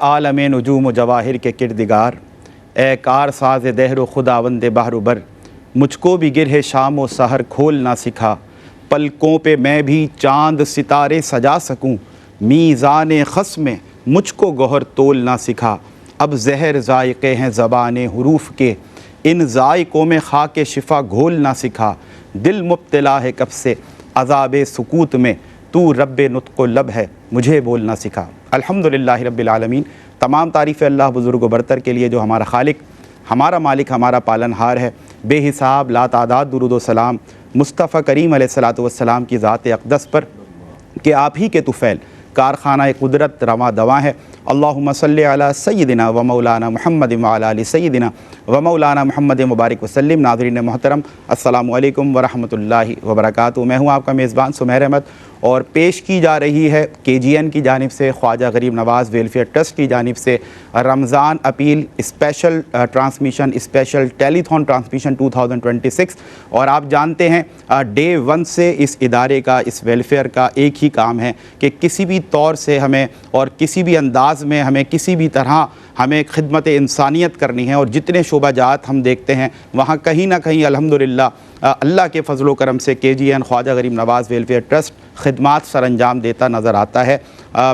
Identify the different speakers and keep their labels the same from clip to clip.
Speaker 1: عالم نجوم و جواہر کے کردگار، اے کار ساز دہر و خداوند بحر و بر، مجھ کو بھی گرہ شام و سحر کھولنا سکھا، پلکوں پہ میں بھی چاند ستارے سجا سکوں، میزان خس میں مجھ کو گوہر تولنا سکھا، اب زہر ذائقے ہیں زبان حروف کے، ان ذائقوں میں خاک شفا گھولنا سکھا، دل مبتلا ہے کب سے عذاب سکوت میں، تو رب نطق و لب ہے مجھے بولنا سکھا۔ الحمدللہ رب العالمین، تمام تعریف اللہ بزرگ و برتر کے لیے جو ہمارا خالق، ہمارا مالک، ہمارا پالن ہار ہے۔ بے حساب لا تعداد درود و سلام مصطفیٰ کریم علیہ الصلاۃ والسلام کی ذات اقدس پر کہ آپ ہی کے طفیل کارخانہ قدرت رواں دواں ہے۔ اللہم صلی علی سیدنا و مولانا محمد وعلی آل سیدنا و مولانا محمد مبارک وسلم۔ ناظرین محترم، السلام علیکم ورحمۃ اللہ وبرکاتہ۔ میں ہوں آپ کا میزبان سمیر احمد، اور پیش کی جا رہی ہے KGN کی جانب سے، خواجہ غریب نواز ویلفیئر ٹرسٹ کی جانب سے رمضان اپیل اسپیشل ٹرانسمیشن، اسپیشل ٹیلی تھون ٹرانسمیشن 2026۔ اور آپ جانتے ہیں ڈے 1 سے اس ادارے کا، اس ویلفیئر کا ایک ہی کام ہے کہ کسی بھی طور سے ہمیں اور کسی بھی انداز میں ہمیں کسی بھی طرح ہمیں خدمت انسانیت کرنی ہے، اور جتنے شعبہ جات ہم دیکھتے ہیں وہاں کہیں نہ کہیں الحمدللہ اللہ کے فضل و کرم سے KGN خواجہ غریب نواز ویلفیئر ٹرسٹ خدمات سر انجام دیتا نظر آتا ہے۔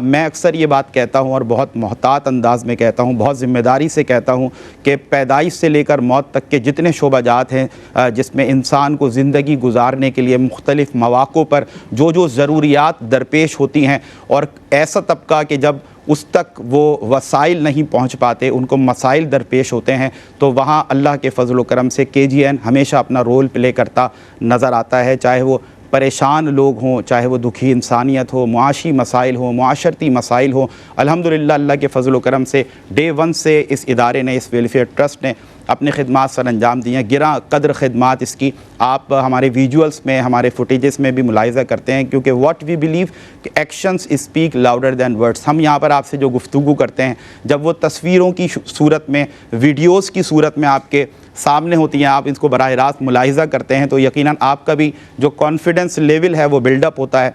Speaker 1: میں اکثر یہ بات کہتا ہوں اور بہت محتاط انداز میں کہتا ہوں، بہت ذمہ داری سے کہتا ہوں کہ پیدائش سے لے کر موت تک کے جتنے شعبہ جات ہیں جس میں انسان کو زندگی گزارنے کے لیے مختلف مواقع پر جو ضروریات درپیش ہوتی ہیں، اور ایسا طبقہ کہ جب اس تک وہ وسائل نہیں پہنچ پاتے، ان کو مسائل درپیش ہوتے ہیں، تو وہاں اللہ کے فضل و کرم سے KGN ہمیشہ اپنا رول پلے کرتا نظر آتا ہے، چاہے وہ پریشان لوگ ہوں، چاہے وہ دکھی انسانیت ہو، معاشی مسائل ہوں، معاشرتی مسائل ہوں۔ الحمدللہ اللہ کے فضل و کرم سے ڈے 1 سے اس ادارے نے، اس ویلفیئر ٹرسٹ نے اپنے خدمات سر انجام دی ہیں۔ گراں قدر خدمات اس کی آپ ہمارے ویجولز میں، ہمارے فوٹیجز میں بھی ملاحظہ کرتے ہیں، کیونکہ واٹ وی بلیو کہ actions speak louder than words. ہم یہاں پر آپ سے جو گفتگو کرتے ہیں، جب وہ تصویروں کی صورت میں، ویڈیوز کی صورت میں آپ کے سامنے ہوتی ہیں، آپ اس کو براہ راست ملاحظہ کرتے ہیں، تو یقیناً آپ کا بھی جو کانفیڈنس لیول ہے وہ بلڈ اپ ہوتا ہے۔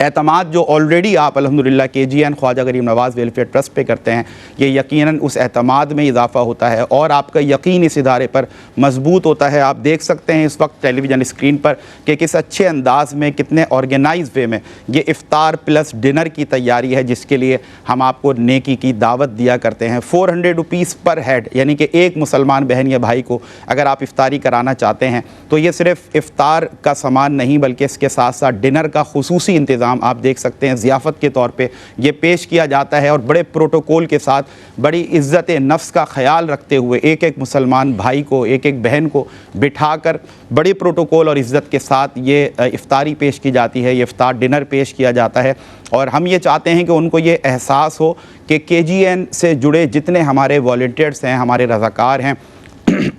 Speaker 1: اعتماد جو آلریڈی آپ الحمدللہ KGN خواجہ غریب نواز ویلفیئر ٹرسٹ پہ کرتے ہیں، یہ یقیناً اس اعتماد میں اضافہ ہوتا ہے، اور آپ کا یقین اس ادارے پر مضبوط ہوتا ہے۔ آپ دیکھ سکتے ہیں اس وقت ٹیلی ویژن اسکرین پر کہ کس اچھے انداز میں، کتنے آرگنائز وے میں یہ افطار پلس ڈنر کی تیاری ہے، جس کے لیے ہم آپ کو نیکی کی دعوت دیا کرتے ہیں۔ 400 روپیز پر ہیڈ، یعنی کہ ایک مسلمان بہن یا بھائی کو اگر آپ افطاری کرانا چاہتے ہیں تو یہ صرف افطار کا سامان نہیں، بلکہ اس کے ساتھ ساتھ ڈنر کا خصوصی انتظام آپ دیکھ سکتے ہیں، ضیافت کے طور پہ یہ پیش کیا جاتا ہے، اور بڑے پروٹوکول کے ساتھ، بڑی عزت نفس کا خیال رکھتے ہوئے ایک ایک مسلمان بھائی کو، ایک ایک بہن کو بٹھا کر بڑے پروٹوکول اور عزت کے ساتھ یہ افطاری پیش کی جاتی ہے، یہ افطار ڈنر پیش کیا جاتا ہے۔ اور ہم یہ چاہتے ہیں کہ ان کو یہ احساس ہو کہ KGN سے جڑے جتنے ہمارے والنٹیئرس ہیں، ہمارے رضاکار ہیں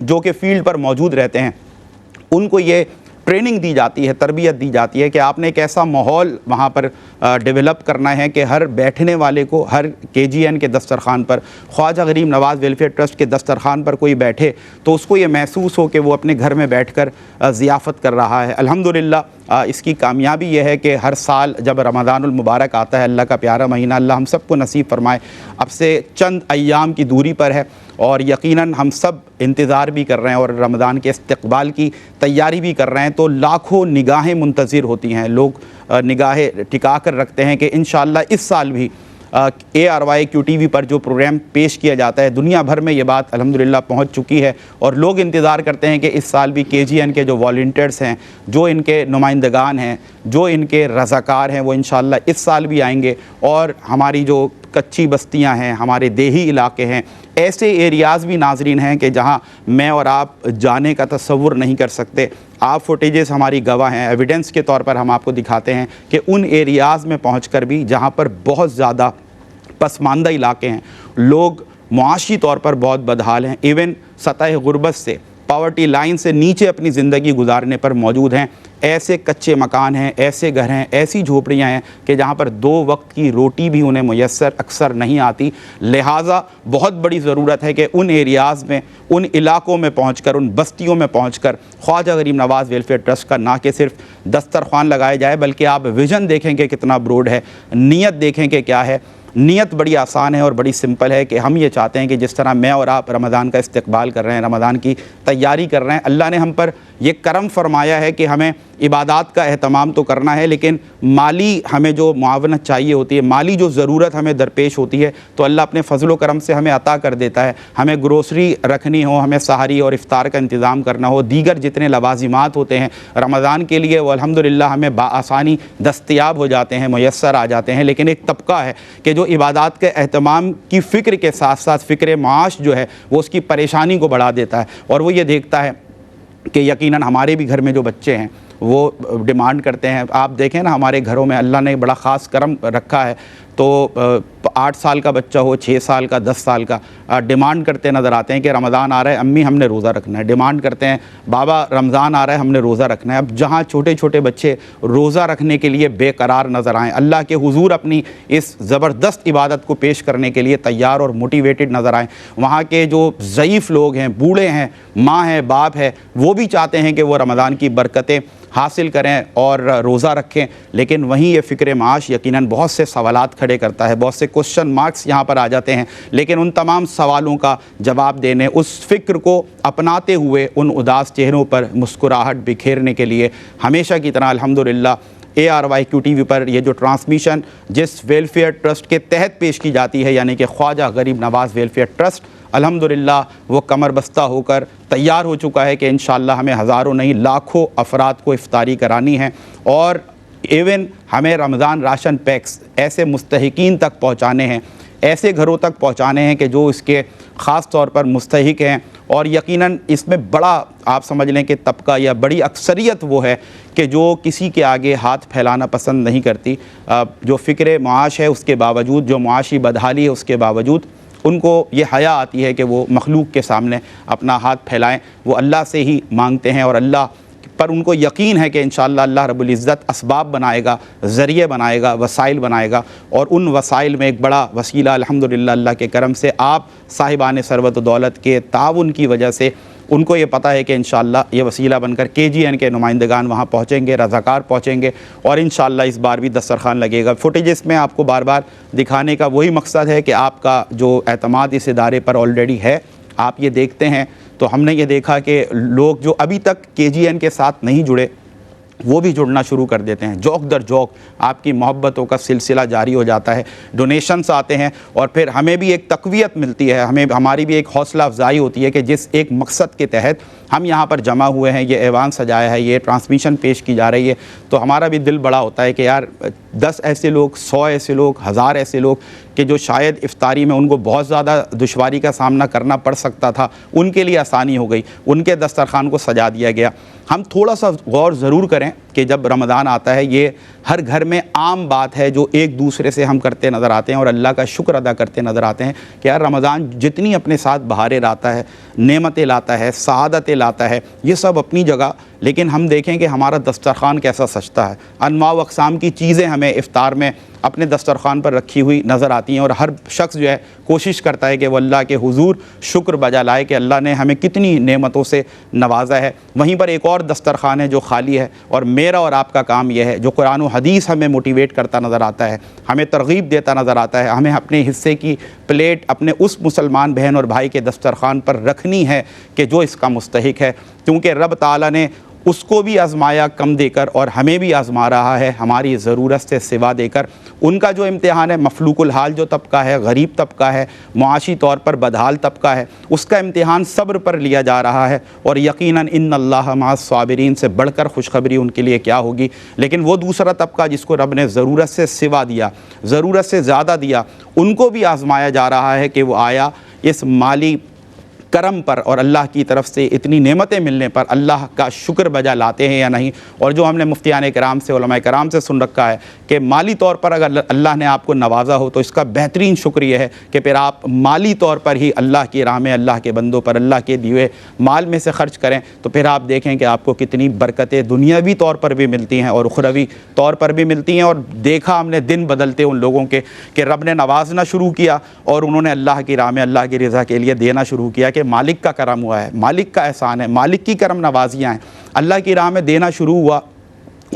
Speaker 1: جو کہ فیلڈ پر موجود رہتے ہیں، ان کو یہ ٹریننگ دی جاتی ہے، تربیت دی جاتی ہے کہ آپ نے ایک ایسا ماحول وہاں پر ڈیولپ کرنا ہے کہ ہر بیٹھنے والے کو، ہر KGN کے دسترخوان پر، خواجہ غریب نواز ویلفیئر ٹرسٹ کے دسترخوان پر کوئی بیٹھے تو اس کو یہ محسوس ہو کہ وہ اپنے گھر میں بیٹھ کر ضیافت کر رہا ہے۔ الحمدللہ اس کی کامیابی یہ ہے کہ ہر سال جب رمضان المبارک آتا ہے، اللہ کا پیارا مہینہ، اللہ ہم سب کو نصیب فرمائے، اب سے چند ایام کی دوری پر ہے، اور یقیناً ہم سب انتظار بھی کر رہے ہیں اور رمضان کے استقبال کی تیاری بھی کر رہے ہیں، تو لاکھوں نگاہیں منتظر ہوتی ہیں، لوگ نگاہیں ٹکا کر رکھتے ہیں کہ انشاءاللہ اس سال بھی ARYQTV پر جو پروگرام پیش کیا جاتا ہے، دنیا بھر میں یہ بات الحمدللہ پہنچ چکی ہے، اور لوگ انتظار کرتے ہیں کہ اس سال بھی KGN کے جو والنٹیئرس ہیں، جو ان کے نمائندگان ہیں، جو ان کے رضاکار ہیں، وہ انشاءاللہ اس سال بھی آئیں گے، اور ہماری جو کچی بستیاں ہیں، ہمارے دیہی علاقے ہیں، ایسے ایریاز بھی ناظرین ہیں کہ جہاں میں اور آپ جانے کا تصور نہیں کر سکتے۔ آپ فوٹیجز ہماری گواہ ہیں، ایویڈنس کے طور پر ہم آپ کو دکھاتے ہیں کہ ان ایریاز میں پہنچ کر بھی جہاں پر بہت زیادہ پسماندہ علاقے ہیں، لوگ معاشی طور پر بہت بدحال ہیں، ایون سطح غربت سے، پاورٹی لائن سے نیچے اپنی زندگی گزارنے پر موجود ہیں، ایسے کچے مکان ہیں، ایسے گھر ہیں، ایسی جھوپڑیاں ہیں کہ جہاں پر 2 وقت کی روٹی بھی انہیں میسر اکثر نہیں آتی۔ لہٰذا بہت بڑی ضرورت ہے کہ ان ایریاز میں، ان علاقوں میں پہنچ کر، ان بستیوں میں پہنچ کر خواجہ غریب نواز ویلفیئر ٹرسٹ کا نہ کہ صرف دسترخوان لگائے جائے، بلکہ آپ ویژن دیکھیں کہ کتنا بروڈ ہے، نیت دیکھیں کہ کیا ہے۔ نیت بڑی آسان ہے اور بڑی سمپل ہے کہ ہم یہ چاہتے ہیں کہ جس طرح میں اور آپ رمضان کا استقبال کر رہے ہیں، رمضان کی تیاری کر رہے ہیں، اللہ نے ہم پر یہ کرم فرمایا ہے کہ ہمیں عبادات کا اہتمام تو کرنا ہے، لیکن مالی ہمیں جو معاونت چاہیے ہوتی ہے، مالی جو ضرورت ہمیں درپیش ہوتی ہے، تو اللہ اپنے فضل و کرم سے ہمیں عطا کر دیتا ہے۔ ہمیں گروسری رکھنی ہو، ہمیں سحری اور افطار کا انتظام کرنا ہو، دیگر جتنے لوازمات ہوتے ہیں رمضان کے لیے وہ الحمدللہ ہمیں بآسانی دستیاب ہو جاتے ہیں، میسر آ جاتے ہیں۔ لیکن ایک طبقہ ہے کہ جو عبادات کے اہتمام کی فکر کے ساتھ ساتھ فکر معاش جو ہے وہ اس کی پریشانی کو بڑھا دیتا ہے، اور وہ یہ دیکھتا ہے کہ یقیناً ہمارے بھی گھر میں جو بچے ہیں وہ ڈیمانڈ کرتے ہیں۔ آپ دیکھیں نا، ہمارے گھروں میں اللہ نے بڑا خاص کرم رکھا ہے، تو 8 سال کا بچہ ہو، 6 سال کا، 10 سال کا، ڈیمانڈ کرتے نظر آتے ہیں کہ رمضان آ رہا ہے امی ہم نے روزہ رکھنا ہے، ڈیمانڈ کرتے ہیں بابا رمضان آ رہا ہے ہم نے روزہ رکھنا ہے۔ اب جہاں چھوٹے چھوٹے بچے روزہ رکھنے کے لیے بے قرار نظر آئیں، اللہ کے حضور اپنی اس زبردست عبادت کو پیش کرنے کے لیے تیار اور موٹیویٹڈ نظر آئیں، وہاں کے جو ضعیف لوگ ہیں، بوڑھے ہیں، ماں ہیں، باپ ہے، وہ بھی چاہتے ہیں کہ وہ رمضان کی برکتیں حاصل کریں اور روزہ رکھیں، لیکن وہیں یہ فکر معاش یقیناً بہت سے سوالات کھڑے کرتا ہے، بہت سے کوشچن مارکس یہاں پر آ جاتے ہیں۔ لیکن ان تمام سوالوں کا جواب دینے، اس فکر کو اپناتے ہوئے ان اداس چہروں پر مسکراہٹ بکھیرنے کے لیے ہمیشہ کی طرح الحمدللہ ARYQ-TV پر یہ جو ٹرانسمیشن جس ویلفیئر ٹرسٹ کے تحت پیش کی جاتی ہے، یعنی کہ خواجہ غریب نواز ویلفیئر ٹرسٹ، الحمدللہ وہ کمر بستہ ہو کر تیار ہو چکا ہے کہ انشاءاللہ ہمیں ہزاروں نہیں لاکھوں افراد کو افطاری کرانی ہے، اور ایون ہمیں رمضان راشن پیکس ایسے مستحقین تک پہنچانے ہیں، ایسے گھروں تک پہنچانے ہیں کہ جو اس کے خاص طور پر مستحق ہیں۔ اور یقیناً اس میں بڑا آپ سمجھ لیں کہ طبقہ یا بڑی اکثریت وہ ہے کہ جو کسی کے آگے ہاتھ پھیلانا پسند نہیں کرتی، جو فکر معاش ہے اس کے باوجود، جو معاشی بدحالی ہے اس کے باوجود، ان کو یہ حیا آتی ہے کہ وہ مخلوق کے سامنے اپنا ہاتھ پھیلائیں، وہ اللہ سے ہی مانگتے ہیں، اور اللہ پر ان کو یقین ہے کہ انشاءاللہ اللہ رب العزت اسباب بنائے گا، ذریعے بنائے گا، وسائل بنائے گا، اور ان وسائل میں ایک بڑا وسیلہ الحمدللہ اللہ کے کرم سے آپ صاحبان ثروت و دولت کے تعاون کی وجہ سے ان کو یہ پتہ ہے کہ انشاءاللہ یہ وسیلہ بن کر KGN کے نمائندگان وہاں پہنچیں گے، رضاکار پہنچیں گے، اور انشاءاللہ اس بار بھی دسترخوان لگے گا۔ فوٹیجز میں آپ کو بار بار دکھانے کا وہی مقصد ہے کہ آپ کا جو اعتماد اس ادارے پر آلریڈی ہے، آپ یہ دیکھتے ہیں، تو ہم نے یہ دیکھا کہ لوگ جو ابھی تک KGN کے ساتھ نہیں جڑے وہ بھی جڑنا شروع کر دیتے ہیں، جوک در جوک آپ کی محبتوں کا سلسلہ جاری ہو جاتا ہے، ڈونیشنز آتے ہیں، اور پھر ہمیں بھی ایک تقویت ملتی ہے، ہماری بھی ایک حوصلہ افزائی ہوتی ہے کہ جس ایک مقصد کے تحت ہم یہاں پر جمع ہوئے ہیں، یہ ایوان سجایا ہے، یہ ٹرانسمیشن پیش کی جا رہی ہے، تو ہمارا بھی دل بڑا ہوتا ہے کہ یار 10 ایسے لوگ، 100 ایسے لوگ، 1000 ایسے لوگ کہ جو شاید افطاری میں ان کو بہت زیادہ دشواری کا سامنا کرنا پڑ سکتا تھا، ان کے لیے آسانی ہو گئی، ان کے دسترخوان کو سجا دیا گیا۔ ہم تھوڑا سا غور ضرور کریں کہ جب رمضان آتا ہے، یہ ہر گھر میں عام بات ہے جو ایک دوسرے سے ہم کرتے نظر آتے ہیں اور اللہ کا شکر ادا کرتے نظر آتے ہیں کہ یار رمضان جتنی اپنے ساتھ بہاریں لاتا ہے، نعمتیں لاتا ہے، سعادتیں لاتا ہے، یہ سب اپنی جگہ، لیکن ہم دیکھیں کہ ہمارا دسترخوان کیسا سجتا ہے، انواع و اقسام کی چیزیں ہمیں افطار میں اپنے دسترخوان پر رکھی ہوئی نظر آتی ہیں، اور ہر شخص جو ہے کوشش کرتا ہے کہ وہ اللہ کے حضور شکر بجا لائے کہ اللہ نے ہمیں کتنی نعمتوں سے نوازا ہے۔ وہیں پر ایک اور دسترخوان ہے جو خالی ہے، اور میرا اور آپ کا کام یہ ہے، جو قرآن و حدیث ہمیں موٹیویٹ کرتا نظر آتا ہے، ہمیں ترغیب دیتا نظر آتا ہے، ہمیں اپنے حصے کی پلیٹ اپنے اس مسلمان بہن اور بھائی کے دسترخوان پر رکھنی ہے کہ جو اس کا مستحق ہے، کیونکہ رب تعالیٰ نے اس کو بھی آزمایا کم دے کر، اور ہمیں بھی آزما رہا ہے ہماری ضرورت سے سوا دے کر۔ ان کا جو امتحان ہے، مفلوق الحال جو طبقہ ہے، غریب طبقہ ہے، معاشی طور پر بدحال طبقہ ہے، اس کا امتحان صبر پر لیا جا رہا ہے، اور یقیناً ان اللہ مع الصابرین سے بڑھ کر خوشخبری ان کے لیے کیا ہوگی۔ لیکن وہ دوسرا طبقہ جس کو رب نے ضرورت سے سوا دیا، ضرورت سے زیادہ دیا، ان کو بھی آزمایا جا رہا ہے کہ وہ آیا اس مالی کرم پر اور اللہ کی طرف سے اتنی نعمتیں ملنے پر اللہ کا شکر بجا لاتے ہیں یا نہیں۔ اور جو ہم نے مفتیان کرام سے، علماء کرام سے سن رکھا ہے کہ مالی طور پر اگر اللہ نے آپ کو نوازا ہو تو اس کا بہترین شکر یہ ہے کہ پھر آپ مالی طور پر ہی اللہ کی راہ میں، اللہ کے بندوں پر اللہ کے دیے مال میں سے خرچ کریں، تو پھر آپ دیکھیں کہ آپ کو کتنی برکتیں دنیاوی طور پر بھی ملتی ہیں اور اخروی طور پر بھی ملتی ہیں۔ اور دیکھا ہم نے دن بدلتے ان لوگوں کے کہ رب نے نوازنا شروع کیا اور انہوں نے اللہ کی راہ میں اللہ کی رضا کے لیے دینا شروع کیا کہ مالک کا کرم ہوا ہے، مالک کا احسان ہے، مالک کی کرم نوازیاں ہیں، اللہ کی راہ میں دینا شروع ہوا۔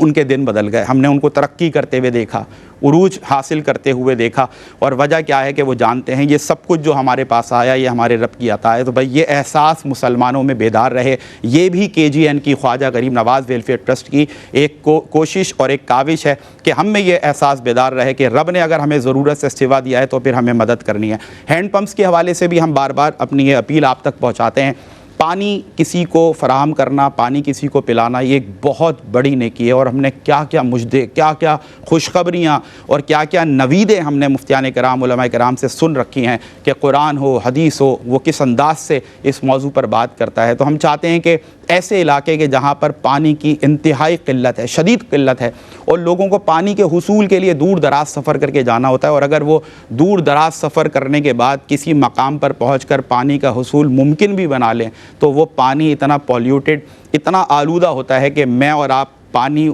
Speaker 1: ان کے دن بدل گئے، ہم نے ان کو ترقی کرتے ہوئے دیکھا، عروج حاصل کرتے ہوئے دیکھا، اور وجہ کیا ہے کہ وہ جانتے ہیں یہ سب کچھ جو ہمارے پاس آیا یہ ہمارے رب کی عطا ہے۔ تو بھائی یہ احساس مسلمانوں میں بیدار رہے، یہ بھی KGN کی خواجہ غریب نواز ویلفیئر ٹرسٹ کی ایک کوشش اور ایک کاوش ہے کہ ہم میں یہ احساس بیدار رہے کہ رب نے اگر ہمیں ضرورت سے سوا دیا ہے تو پھر ہمیں مدد کرنی ہے۔ ہینڈ پمپس کے حوالے سے بھی ہم بار بار اپنی یہ اپیل آپ تک پہنچاتے ہیں، پانی کسی کو فراہم کرنا، پانی کسی کو پلانا، یہ ایک بہت بڑی نیکی ہے، اور ہم نے کیا کیا مجدے، کیا کیا خوشخبریاں اور کیا کیا نویدیں ہم نے مفتیان کرام، علماء کرام سے سن رکھی ہیں کہ قرآن ہو، حدیث ہو، وہ کس انداز سے اس موضوع پر بات کرتا ہے۔ تو ہم چاہتے ہیں کہ ایسے علاقے کے جہاں پر پانی کی انتہائی قلت ہے، شدید قلت ہے، اور لوگوں کو پانی کے حصول کے لیے دور دراز سفر کر کے جانا ہوتا ہے، اور اگر وہ دور دراز سفر کرنے کے بعد کسی مقام پر پہنچ کر پانی کا حصول ممکن بھی بنا لیں تو وہ پانی اتنا پولیوٹڈ، اتنا آلودہ ہوتا ہے کہ میں اور آپ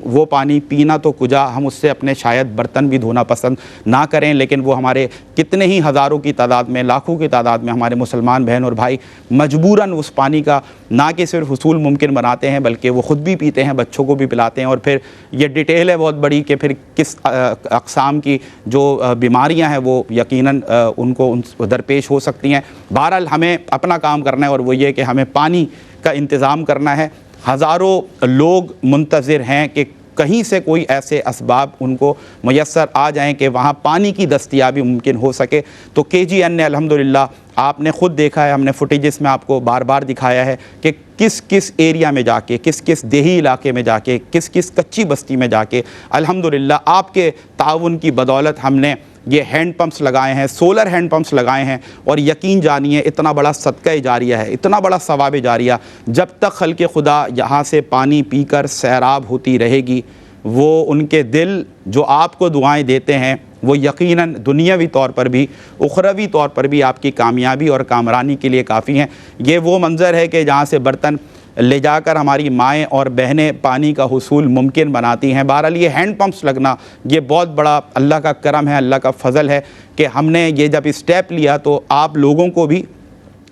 Speaker 1: وہ پانی پینا تو کجا، ہم اس سے اپنے شاید برتن بھی دھونا پسند نہ کریں، لیکن وہ ہمارے کتنے ہی ہزاروں کی تعداد میں، لاکھوں کی تعداد میں ہمارے مسلمان بہن اور بھائی مجبوراً اس پانی کا نہ کہ صرف حصول ممکن بناتے ہیں بلکہ وہ خود بھی پیتے ہیں، بچوں کو بھی پلاتے ہیں، اور پھر یہ ڈیٹیل ہے بہت بڑی کہ پھر کس اقسام کی جو بیماریاں ہیں وہ یقیناً ان کو درپیش ہو سکتی ہیں۔ بہرحال ہمیں اپنا کام کرنا ہے، اور وہ یہ کہ ہمیں پانی کا انتظام کرنا ہے۔ ہزاروں لوگ منتظر ہیں کہ کہیں سے کوئی ایسے اسباب ان کو میسر آ جائیں کہ وہاں پانی کی دستیابی ممکن ہو سکے۔ تو KGN نے الحمدللہ، آپ نے خود دیکھا ہے، ہم نے فوٹیجز میں آپ کو بار بار دکھایا ہے کہ کس کس ایریا میں جا کے، کس کس دیہی علاقے میں جا کے، کس کس کچی بستی میں جا کے الحمدللہ آپ کے تعاون کی بدولت ہم نے یہ ہینڈ پمپس لگائے ہیں، سولر ہینڈ پمپس لگائے ہیں، اور یقین جانیے اتنا بڑا صدقہ جاریہ ہے، اتنا بڑا ثواب جاریہ، جب تک خلق خدا یہاں سے پانی پی کر سیراب ہوتی رہے گی، وہ ان کے دل جو آپ کو دعائیں دیتے ہیں وہ یقیناً دنیاوی طور پر بھی، اخروی طور پر بھی آپ کی کامیابی اور کامرانی کے لیے کافی ہیں۔ یہ وہ منظر ہے کہ جہاں سے برتن لے جا کر ہماری مائیں اور بہنیں پانی کا حصول ممکن بناتی ہیں۔ بہرحال یہ ہینڈ پمپس لگنا یہ بہت بڑا اللہ کا کرم ہے، اللہ کا فضل ہے کہ ہم نے یہ جب اسٹیپ لیا تو آپ لوگوں کو بھی،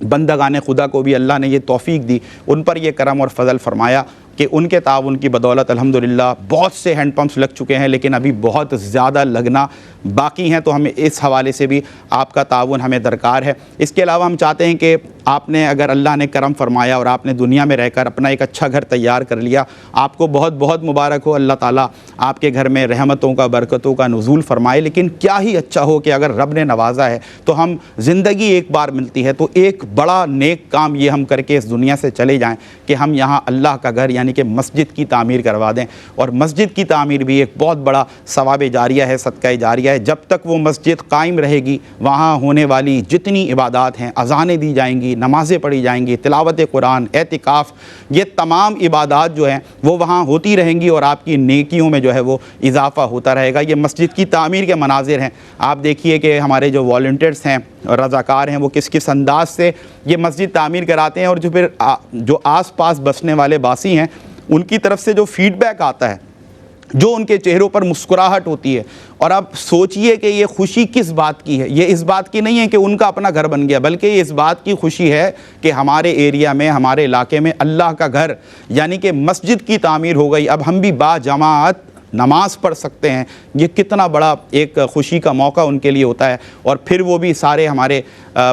Speaker 1: بندگان خدا کو بھی اللہ نے یہ توفیق دی، ان پر یہ کرم اور فضل فرمایا کہ ان کے تعاون کی بدولت الحمدللہ بہت سے ہینڈ پمپس لگ چکے ہیں، لیکن ابھی بہت زیادہ لگنا باقی ہیں۔ تو ہمیں اس حوالے سے بھی آپ کا تعاون ہمیں درکار ہے۔ اس کے علاوہ ہم چاہتے ہیں کہ آپ نے، اگر اللہ نے کرم فرمایا اور آپ نے دنیا میں رہ کر اپنا ایک اچھا گھر تیار کر لیا، آپ کو بہت بہت مبارک ہو، اللہ تعالیٰ آپ کے گھر میں رحمتوں کا، برکتوں کا نزول فرمائے۔ لیکن کیا ہی اچھا ہو کہ اگر رب نے نوازا ہے تو ہم، زندگی ایک بار ملتی ہے، تو ایک بڑا نیک کام یہ ہم کر کے اس دنیا سے چلے جائیں کہ ہم یہاں اللہ کا گھر یعنی کہ مسجد کی تعمیر کروا دیں۔ اور مسجد کی تعمیر بھی ایک بہت بڑا ثواب جاریہ ہے، صدقہ جاریہ ہے۔ جب تک وہ مسجد قائم رہے گی، وہاں ہونے والی جتنی عبادات ہیں، اذانیں دی جائیں گی، نمازیں پڑھی جائیں گی، تلاوت قرآن، اعتکاف، یہ تمام عبادات جو ہیں وہ وہاں ہوتی رہیں گی، اور آپ کی نیکیوں میں جو ہے وہ اضافہ ہوتا رہے گا۔ یہ مسجد کی تعمیر کے مناظر ہیں، آپ دیکھیے کہ ہمارے جو والنٹیئرس ہیں، رضاکار ہیں، وہ کس کس انداز سے یہ مسجد تعمیر کراتے ہیں، اور جو پھر جو آس پاس بسنے والے باسی ہیں ان کی طرف سے جو فیڈ بیک آتا ہے، جو ان کے چہروں پر مسکراہٹ ہوتی ہے، اور آپ سوچئے کہ یہ خوشی کس بات کی ہے۔ یہ اس بات کی نہیں ہے کہ ان کا اپنا گھر بن گیا، بلکہ یہ اس بات کی خوشی ہے کہ ہمارے ایریا میں، ہمارے علاقے میں اللہ کا گھر یعنی کہ مسجد کی تعمیر ہو گئی، اب ہم بھی با جماعت نماز پڑھ سکتے ہیں۔ یہ کتنا بڑا ایک خوشی کا موقع ان کے لیے ہوتا ہے، اور پھر وہ بھی سارے ہمارے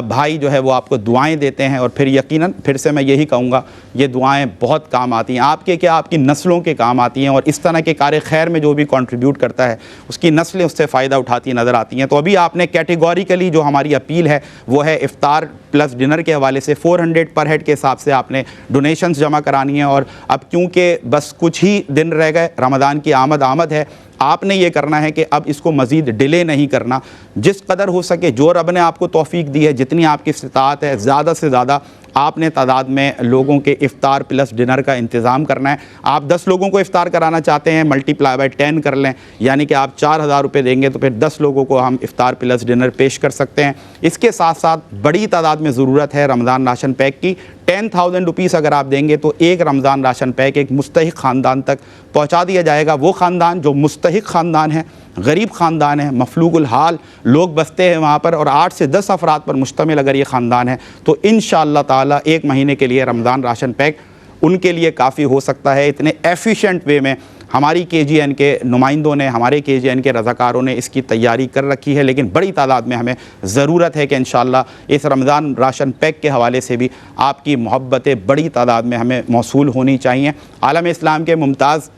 Speaker 1: بھائی جو ہے وہ آپ کو دعائیں دیتے ہیں، اور پھر یقیناً پھر سے میں یہی کہوں گا، یہ دعائیں بہت کام آتی ہیں، آپ کے کیا، آپ کی نسلوں کے کام آتی ہیں، اور اس طرح کے کار خیر میں جو بھی کنٹریبیوٹ کرتا ہے اس کی نسلیں اس سے فائدہ اٹھاتی نظر آتی ہیں۔ تو ابھی آپ نے کیٹیگوریکلی جو ہماری اپیل ہے وہ ہے افطار پلس ڈنر کے حوالے سے 400 پر ہیڈ کے حساب سے آپ نے ڈونیشنز جمع کرانی ہیں، اور اب کیونکہ بس کچھ ہی دن رہ گئے، رمضان کی آمد ہے، آپ نے یہ کرنا ہے کہ اب اس کو مزید ڈیلے نہیں کرنا، جس قدر ہو سکے، جو رب نے آپ کو توفیق دی ہے، جتنی آپ کی استطاعت ہے، زیادہ سے زیادہ آپ نے تعداد میں لوگوں کے افطار پلس ڈنر کا انتظام کرنا ہے۔ آپ 10 لوگوں کو افطار کرانا چاہتے ہیں، ملٹیپلائی بائی 10 کر لیں، یعنی کہ آپ 4000 روپے دیں گے تو پھر 10 لوگوں کو ہم افطار پلس ڈنر پیش کر سکتے ہیں۔ اس کے ساتھ ساتھ بڑی تعداد میں ضرورت ہے رمضان راشن پیک کی۔ 10,000 روپیز اگر آپ دیں گے تو ایک رمضان راشن پیک ایک مستحق خاندان تک پہنچا دیا جائے گا۔ وہ خاندان جو مستحق خاندان ہے، غریب خاندان ہے، مفلوج الحال لوگ بستے ہیں وہاں پر، اور 8 سے 10 افراد پر مشتمل اگر یہ خاندان ہے، تو انشاءاللہ تعالی ایک مہینے کے لیے رمضان راشن پیک ان کے لیے کافی ہو سکتا ہے۔ اتنے ایفیشینٹ وے میں ہماری KGN کے نمائندوں نے، ہمارے KGN کے رضاکاروں نے اس کی تیاری کر رکھی ہے، لیکن بڑی تعداد میں ہمیں ضرورت ہے کہ انشاءاللہ اس رمضان راشن پیک کے حوالے سے بھی آپ کی محبتیں بڑی تعداد میں ہمیں موصول ہونی چاہیے۔ عالم اسلام کے ممتاز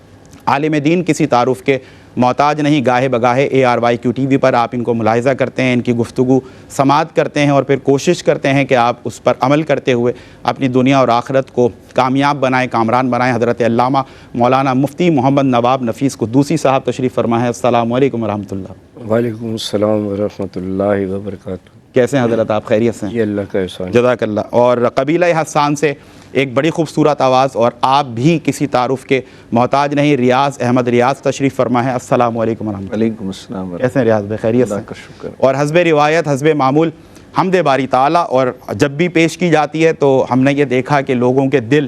Speaker 1: عالم دین کسی تعارف کے محتاج نہیں، گاہے بگاہے ARYQ TV پر آپ ان کو ملاحظہ کرتے ہیں، ان کی گفتگو سماعت کرتے ہیں اور پھر کوشش کرتے ہیں کہ آپ اس پر عمل کرتے ہوئے اپنی دنیا اور آخرت کو کامیاب بنائیں، کامران بنائیں۔ حضرت علامہ مولانا مفتی محمد نواب نفیس قدوسی صاحب تشریف فرما ہے۔ السلام علیکم ورحمۃ اللہ۔
Speaker 2: وعلیکم السلام ورحمۃ اللہ وبرکاتہ۔
Speaker 1: کیسے ہیں حضرت آپ؟ خیریت سے ہیں؟
Speaker 2: یہ اللہ کا احسان۔
Speaker 1: جزاک اللہ۔ اور قبیلہ حسان سے ایک بڑی خوبصورت آواز، اور آپ بھی کسی تعارف کے محتاج نہیں، ریاض احمد ریاض تشریف فرما ہے۔ السلام علیکم ورحمۃ اللہ۔
Speaker 3: وعلیکم السلام۔
Speaker 1: کیسے ہیں ریاض بھائی؟ خیریت سے؟
Speaker 3: اللہ کا شکر۔
Speaker 1: اور حسب روایت حسب معمول حمد باری تعالیٰ، اور جب بھی پیش کی جاتی ہے تو ہم نے یہ دیکھا کہ لوگوں کے دل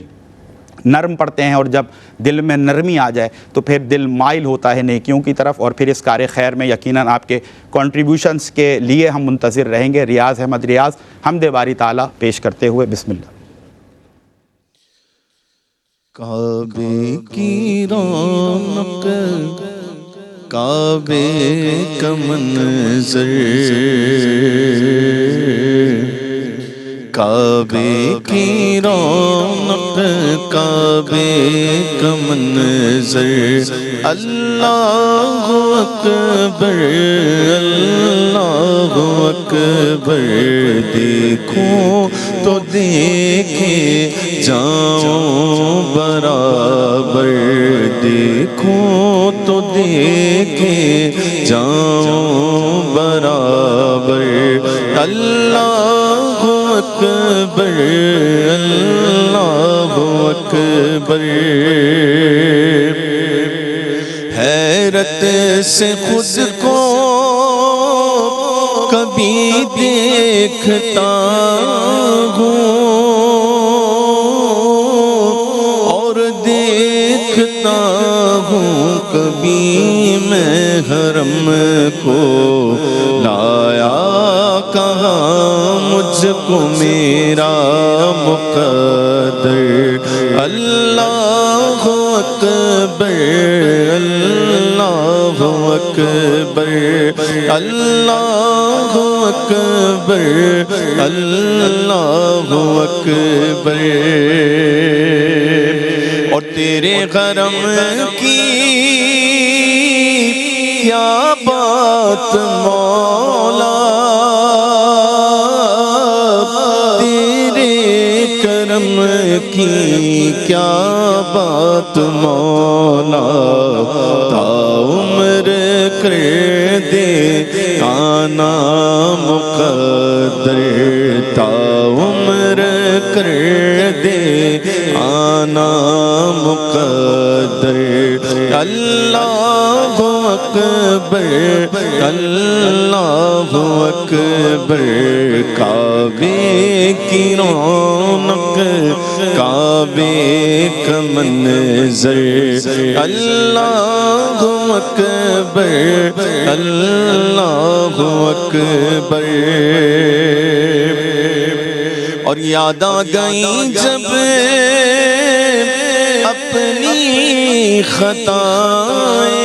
Speaker 1: نرم پڑتے ہیں، اور جب دل میں نرمی آ جائے تو پھر دل مائل ہوتا ہے نیکیوں کی طرف، اور پھر اس کار خیر میں یقیناً آپ کے کنٹریبیوشنز کے لیے ہم منتظر رہیں گے۔ ریاض احمد ریاض حمد باری تعالیٰ پیش کرتے ہوئے بسم اللہ۔
Speaker 3: کعبے کی رونق، کعبے کا منظر، کعبے کی رونق، کعبے کا منظر، اللہ اکبر اللہ اکبر، دیکھوں تو دیکھے جاؤں برابر، دیکھوں تو دیکھے جاؤں برابر، اللہ اکبر اللہ اکبر، حیرت سے خود کو کبھی دیکھتا ہوں اور دیکھتا ہوں، کبھی میں حرم کو لایا کہاں مجھ کو میرا مقدر، اللہ اکبر اللہ اکبر اللہ اکبر اللہ اکبر، اور تیرے حرم کی کیا بات مولا، تیرے کرم کی کیا بات مولا، تا عمر کر دے آنا مقدر، تا عمر کر دے آنا مقدر، اللہ اکبر اللہ اکبر، کعبے کی رونق، کعبے کا منظر، اللہ اکبر اللہ اکبر، اور یاد آ گئی جب اپنی خطائیں،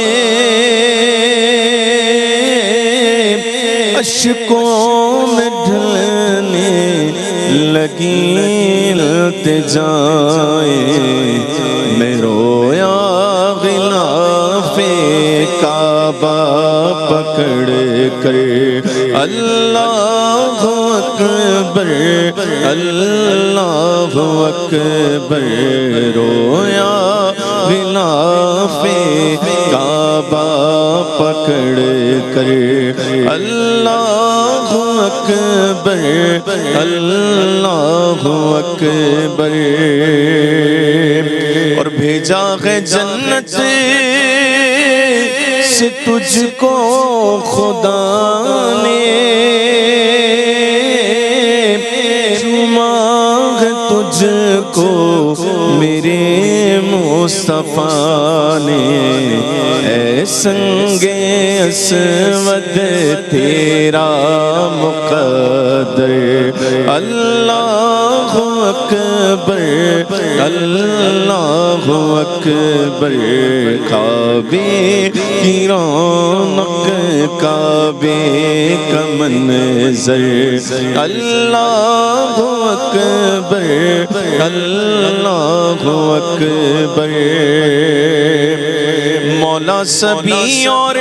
Speaker 3: اشکوں میں ڈھلنے لگی التجائیں، میں رویا غلاف کعبہ پکڑ کر، اللہ اکبر اللہ اکبر، رویا غلاف کعبہ پکڑ کر، اللہ اکبر اللہ اکبر، اور بھیجا ہے جنت سے تجھ کو خدا نے، چوما ہے تجھ کو میرے مصطفیٰ نے، اے سنگ اسود تیرا مقدر، اللہ اکبر اللہ اکبر کعبے کی رونق کعبے کا منظر اللہ اکبر اللہ اکبر مولا سبھی اور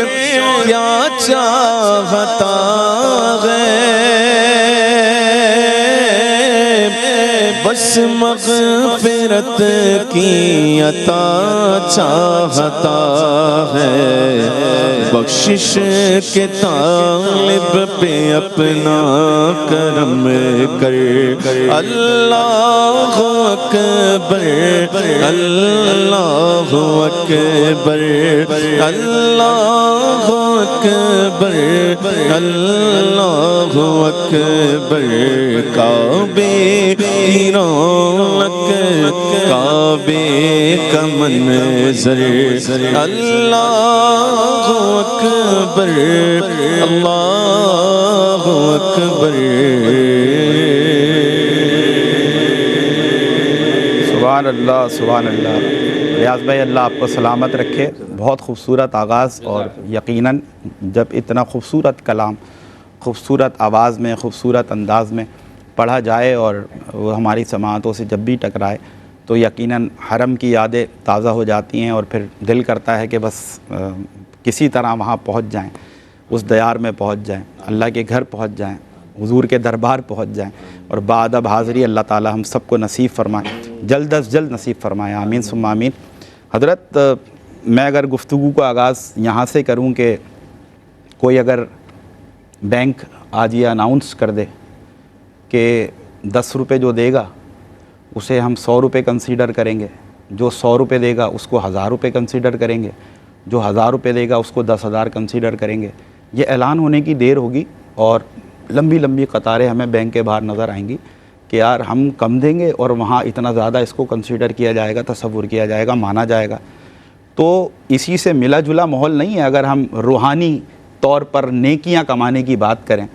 Speaker 3: کیا چاہتا ہے بس مغفرت کی عطا چاہتا ہے بخشش کے طالب پہ اپنا کرم کر اللہ اکبر اللہ اکبر اللہ اکبر اللہ اکبر کعبے کی رونق کعبے کا منظر اللہ اکبر اللہ اکبر
Speaker 1: سبحان اللہ سبحان اللہ۔ ریاض بھائی اللہ آپ کو سلامت رکھے۔ بہت خوبصورت آغاز، اور یقیناً جب اتنا خوبصورت کلام خوبصورت آواز میں خوبصورت انداز میں پڑھا جائے اور وہ ہماری سماعتوں سے جب بھی ٹکرائے تو یقیناً حرم کی یادیں تازہ ہو جاتی ہیں، اور پھر دل کرتا ہے کہ بس کسی طرح وہاں پہنچ جائیں، اس دیار میں پہنچ جائیں، اللہ کے گھر پہنچ جائیں، حضور کے دربار پہنچ جائیں، اور بادب حاضری اللہ تعالی ہم سب کو نصیب فرمائے، جلد از جلد نصیب فرمائے، آمین ثم آمین۔ حضرت میں اگر گفتگو کا آغاز یہاں سے کروں کہ کوئی اگر بینک آج یہ اناؤنس کر دے کہ 10 روپے جو دے گا اسے ہم 100 روپے کنسیڈر کریں گے، جو 100 روپے دے گا اس کو 1000 روپے کنسیڈر کریں گے، جو 1000 روپے دے گا اس کو 10,000 کنسیڈر کریں گے، یہ اعلان ہونے کی دیر ہوگی اور لمبی لمبی قطاریں ہمیں بینک کے باہر نظر آئیں گی کہ یار ہم کم دیں گے اور وہاں اتنا زیادہ اس کو کنسیڈر کیا جائے گا، تصور کیا جائے گا، مانا جائے گا۔ تو اسی سے ملا جلا ماحول نہیں ہے اگر ہم روحانی طور پر نیکیاں کمانے کی بات کریں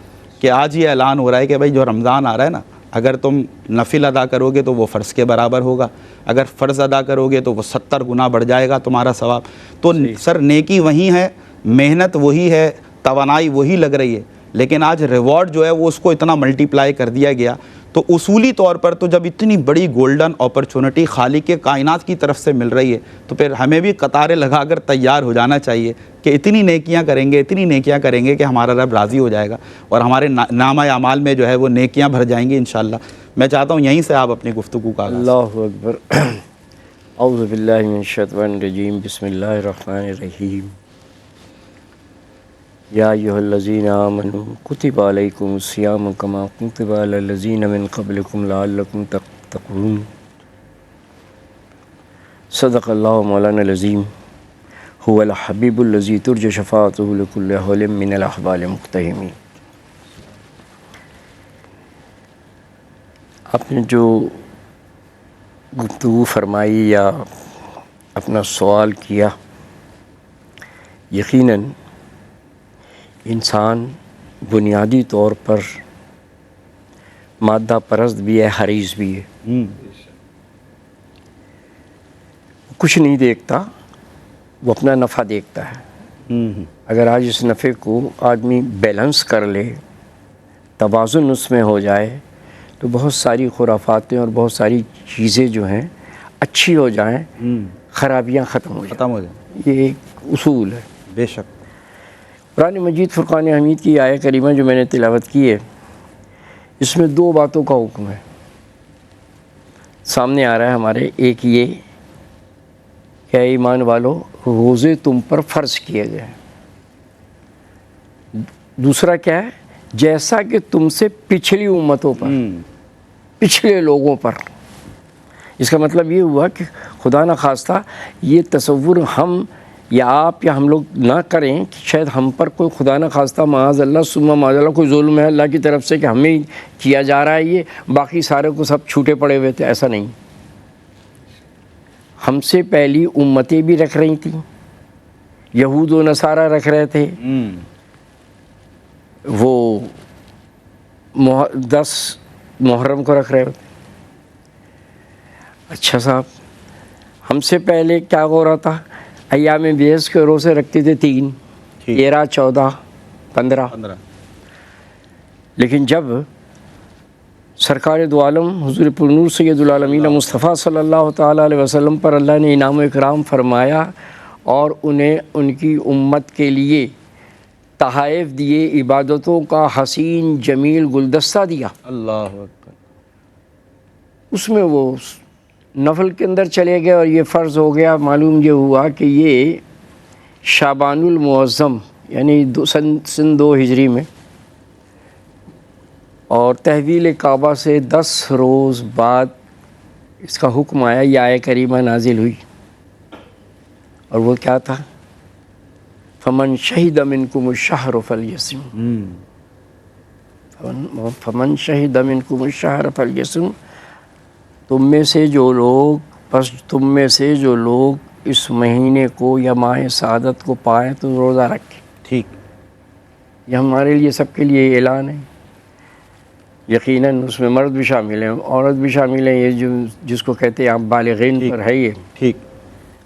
Speaker 1: کہ آج یہ اعلان ہو رہا ہے کہ بھائی جو رمضان آ رہا ہے نا، اگر تم نفل ادا کرو گے تو وہ فرض کے برابر ہوگا، اگر فرض ادا کرو گے تو وہ 70 گنا بڑھ جائے گا تمہارا ثواب۔ تو سر نیکی وہی ہے، محنت وہی ہے، توانائی وہی لگ رہی ہے، لیکن آج ریوارڈ جو ہے وہ اس کو اتنا ملٹیپلائی کر دیا گیا۔ تو اصولی طور پر تو جب اتنی بڑی گولڈن اپرچونٹی خالق کائنات کی طرف سے مل رہی ہے تو پھر ہمیں بھی قطاریں لگا کر تیار ہو جانا چاہیے کہ اتنی نیکیاں کریں گے، اتنی نیکیاں کریں گے کہ ہمارا رب راضی ہو جائے گا اور ہمارے نامہ اعمال میں جو ہے وہ نیکیاں بھر جائیں گی انشاءاللہ۔ میں چاہتا ہوں یہیں سے آپ اپنی گفتگو کا آغاز۔
Speaker 2: اللہ اکبر۔ اعوذ باللہ من الشیطان الرجیم، بسم اللہ الرحمن الرحیم۔ یا ایھا الذین آمنوا کتب علیکم الصیام کما کتب علی الذین من قبلکم لعلکم تتقون۔ صدق اللہ مولانا العظیم۔ هو الحبیب الذی ترجى شفاعته لكل حول من الاحوال مقتحم۔ آپ نے جو گفتگو فرمائی یا اپنا سوال کیا، یقیناً انسان بنیادی طور پر مادہ پرست بھی ہے، حریص بھی ہے، کچھ نہیں دیکھتا، وہ اپنا نفع دیکھتا ہے۔ اگر آج اس نفع کو آدمی بیلنس کر لے، توازن اس میں ہو جائے تو بہت ساری خرافاتیں اور بہت ساری چیزیں جو ہیں اچھی ہو جائیں، خرابیاں ختم ہو جائیں۔ یہ ایک اصول ہے۔
Speaker 1: بے شک۔
Speaker 2: قرآن مجید فرقان حمید کی آیہ کریمہ جو میں نے تلاوت کی ہے، اس میں 2 باتوں کا حکم ہے، سامنے آ رہا ہے ہمارے۔ ایک یہ کہ اے ایمان والو، روزے تم پر فرض کیے گئے ہیں۔ دوسرا کیا ہے؟ جیسا کہ تم سے پچھلی امتوں پر، پچھلے لوگوں پر۔ اس کا مطلب یہ ہوا کہ خدا نہ خواستہ یہ تصور ہم یا آپ یا ہم لوگ نہ کریں کہ شاید ہم پر کوئی خدا نہ خواستہ معاذ اللہ ثم معاذ اللہ کوئی ظلم ہے اللہ کی طرف سے کہ ہمیں کیا جا رہا ہے، یہ باقی سارے کو سب چھوٹے پڑے ہوئے تھے۔ ایسا نہیں، ہم سے پہلی امتیں بھی رکھ رہی تھیں، یہود و نصارہ رکھ رہے تھے، وہ 10 محرم کو رکھ رہے ہوتے، اچھا صاحب، ہم سے پہلے کیا ہو رہا تھا؟ ایام بیس کے روزے رکھتے تھے 3، 13، 14، 15۔ لیکن جب سرکار دو عالم حضور پرنور سید العالمین مصطفیٰ صلی اللہ تعالیٰ علیہ وسلم پر اللہ نے انعام و اکرام فرمایا اور انہیں ان کی امت کے لیے تحائف دیے، عبادتوں کا حسین جمیل گلدستہ دیا،
Speaker 1: اللہ اکبر،
Speaker 2: اس میں وہ نفل کے اندر چلے گئے اور یہ فرض ہو گیا۔ معلوم یہ ہوا کہ یہ شعبان المعظم یعنی سن 2 ہجری میں، اور تحویل کعبہ سے 10 روز بعد اس کا حکم آیا، یہ آیہ کریمہ نازل ہوئی، اور وہ کیا تھا؟ فمن شہد منکم الشہر فلیصم، فمن شہد منکم الشہر فلیصم، تم میں سے جو لوگ اس مہینے کو یا ماہ سعادت کو پائیں تو روزہ رکھیں۔
Speaker 1: ٹھیک،
Speaker 2: یہ ہمارے لیے سب کے لیے اعلان ہے، یقیناً اس میں مرد بھی شامل ہیں، عورت بھی شامل ہیں، یہ جس کو کہتے ہیں آپ بالغین پر ہے یہ۔
Speaker 1: ٹھیک،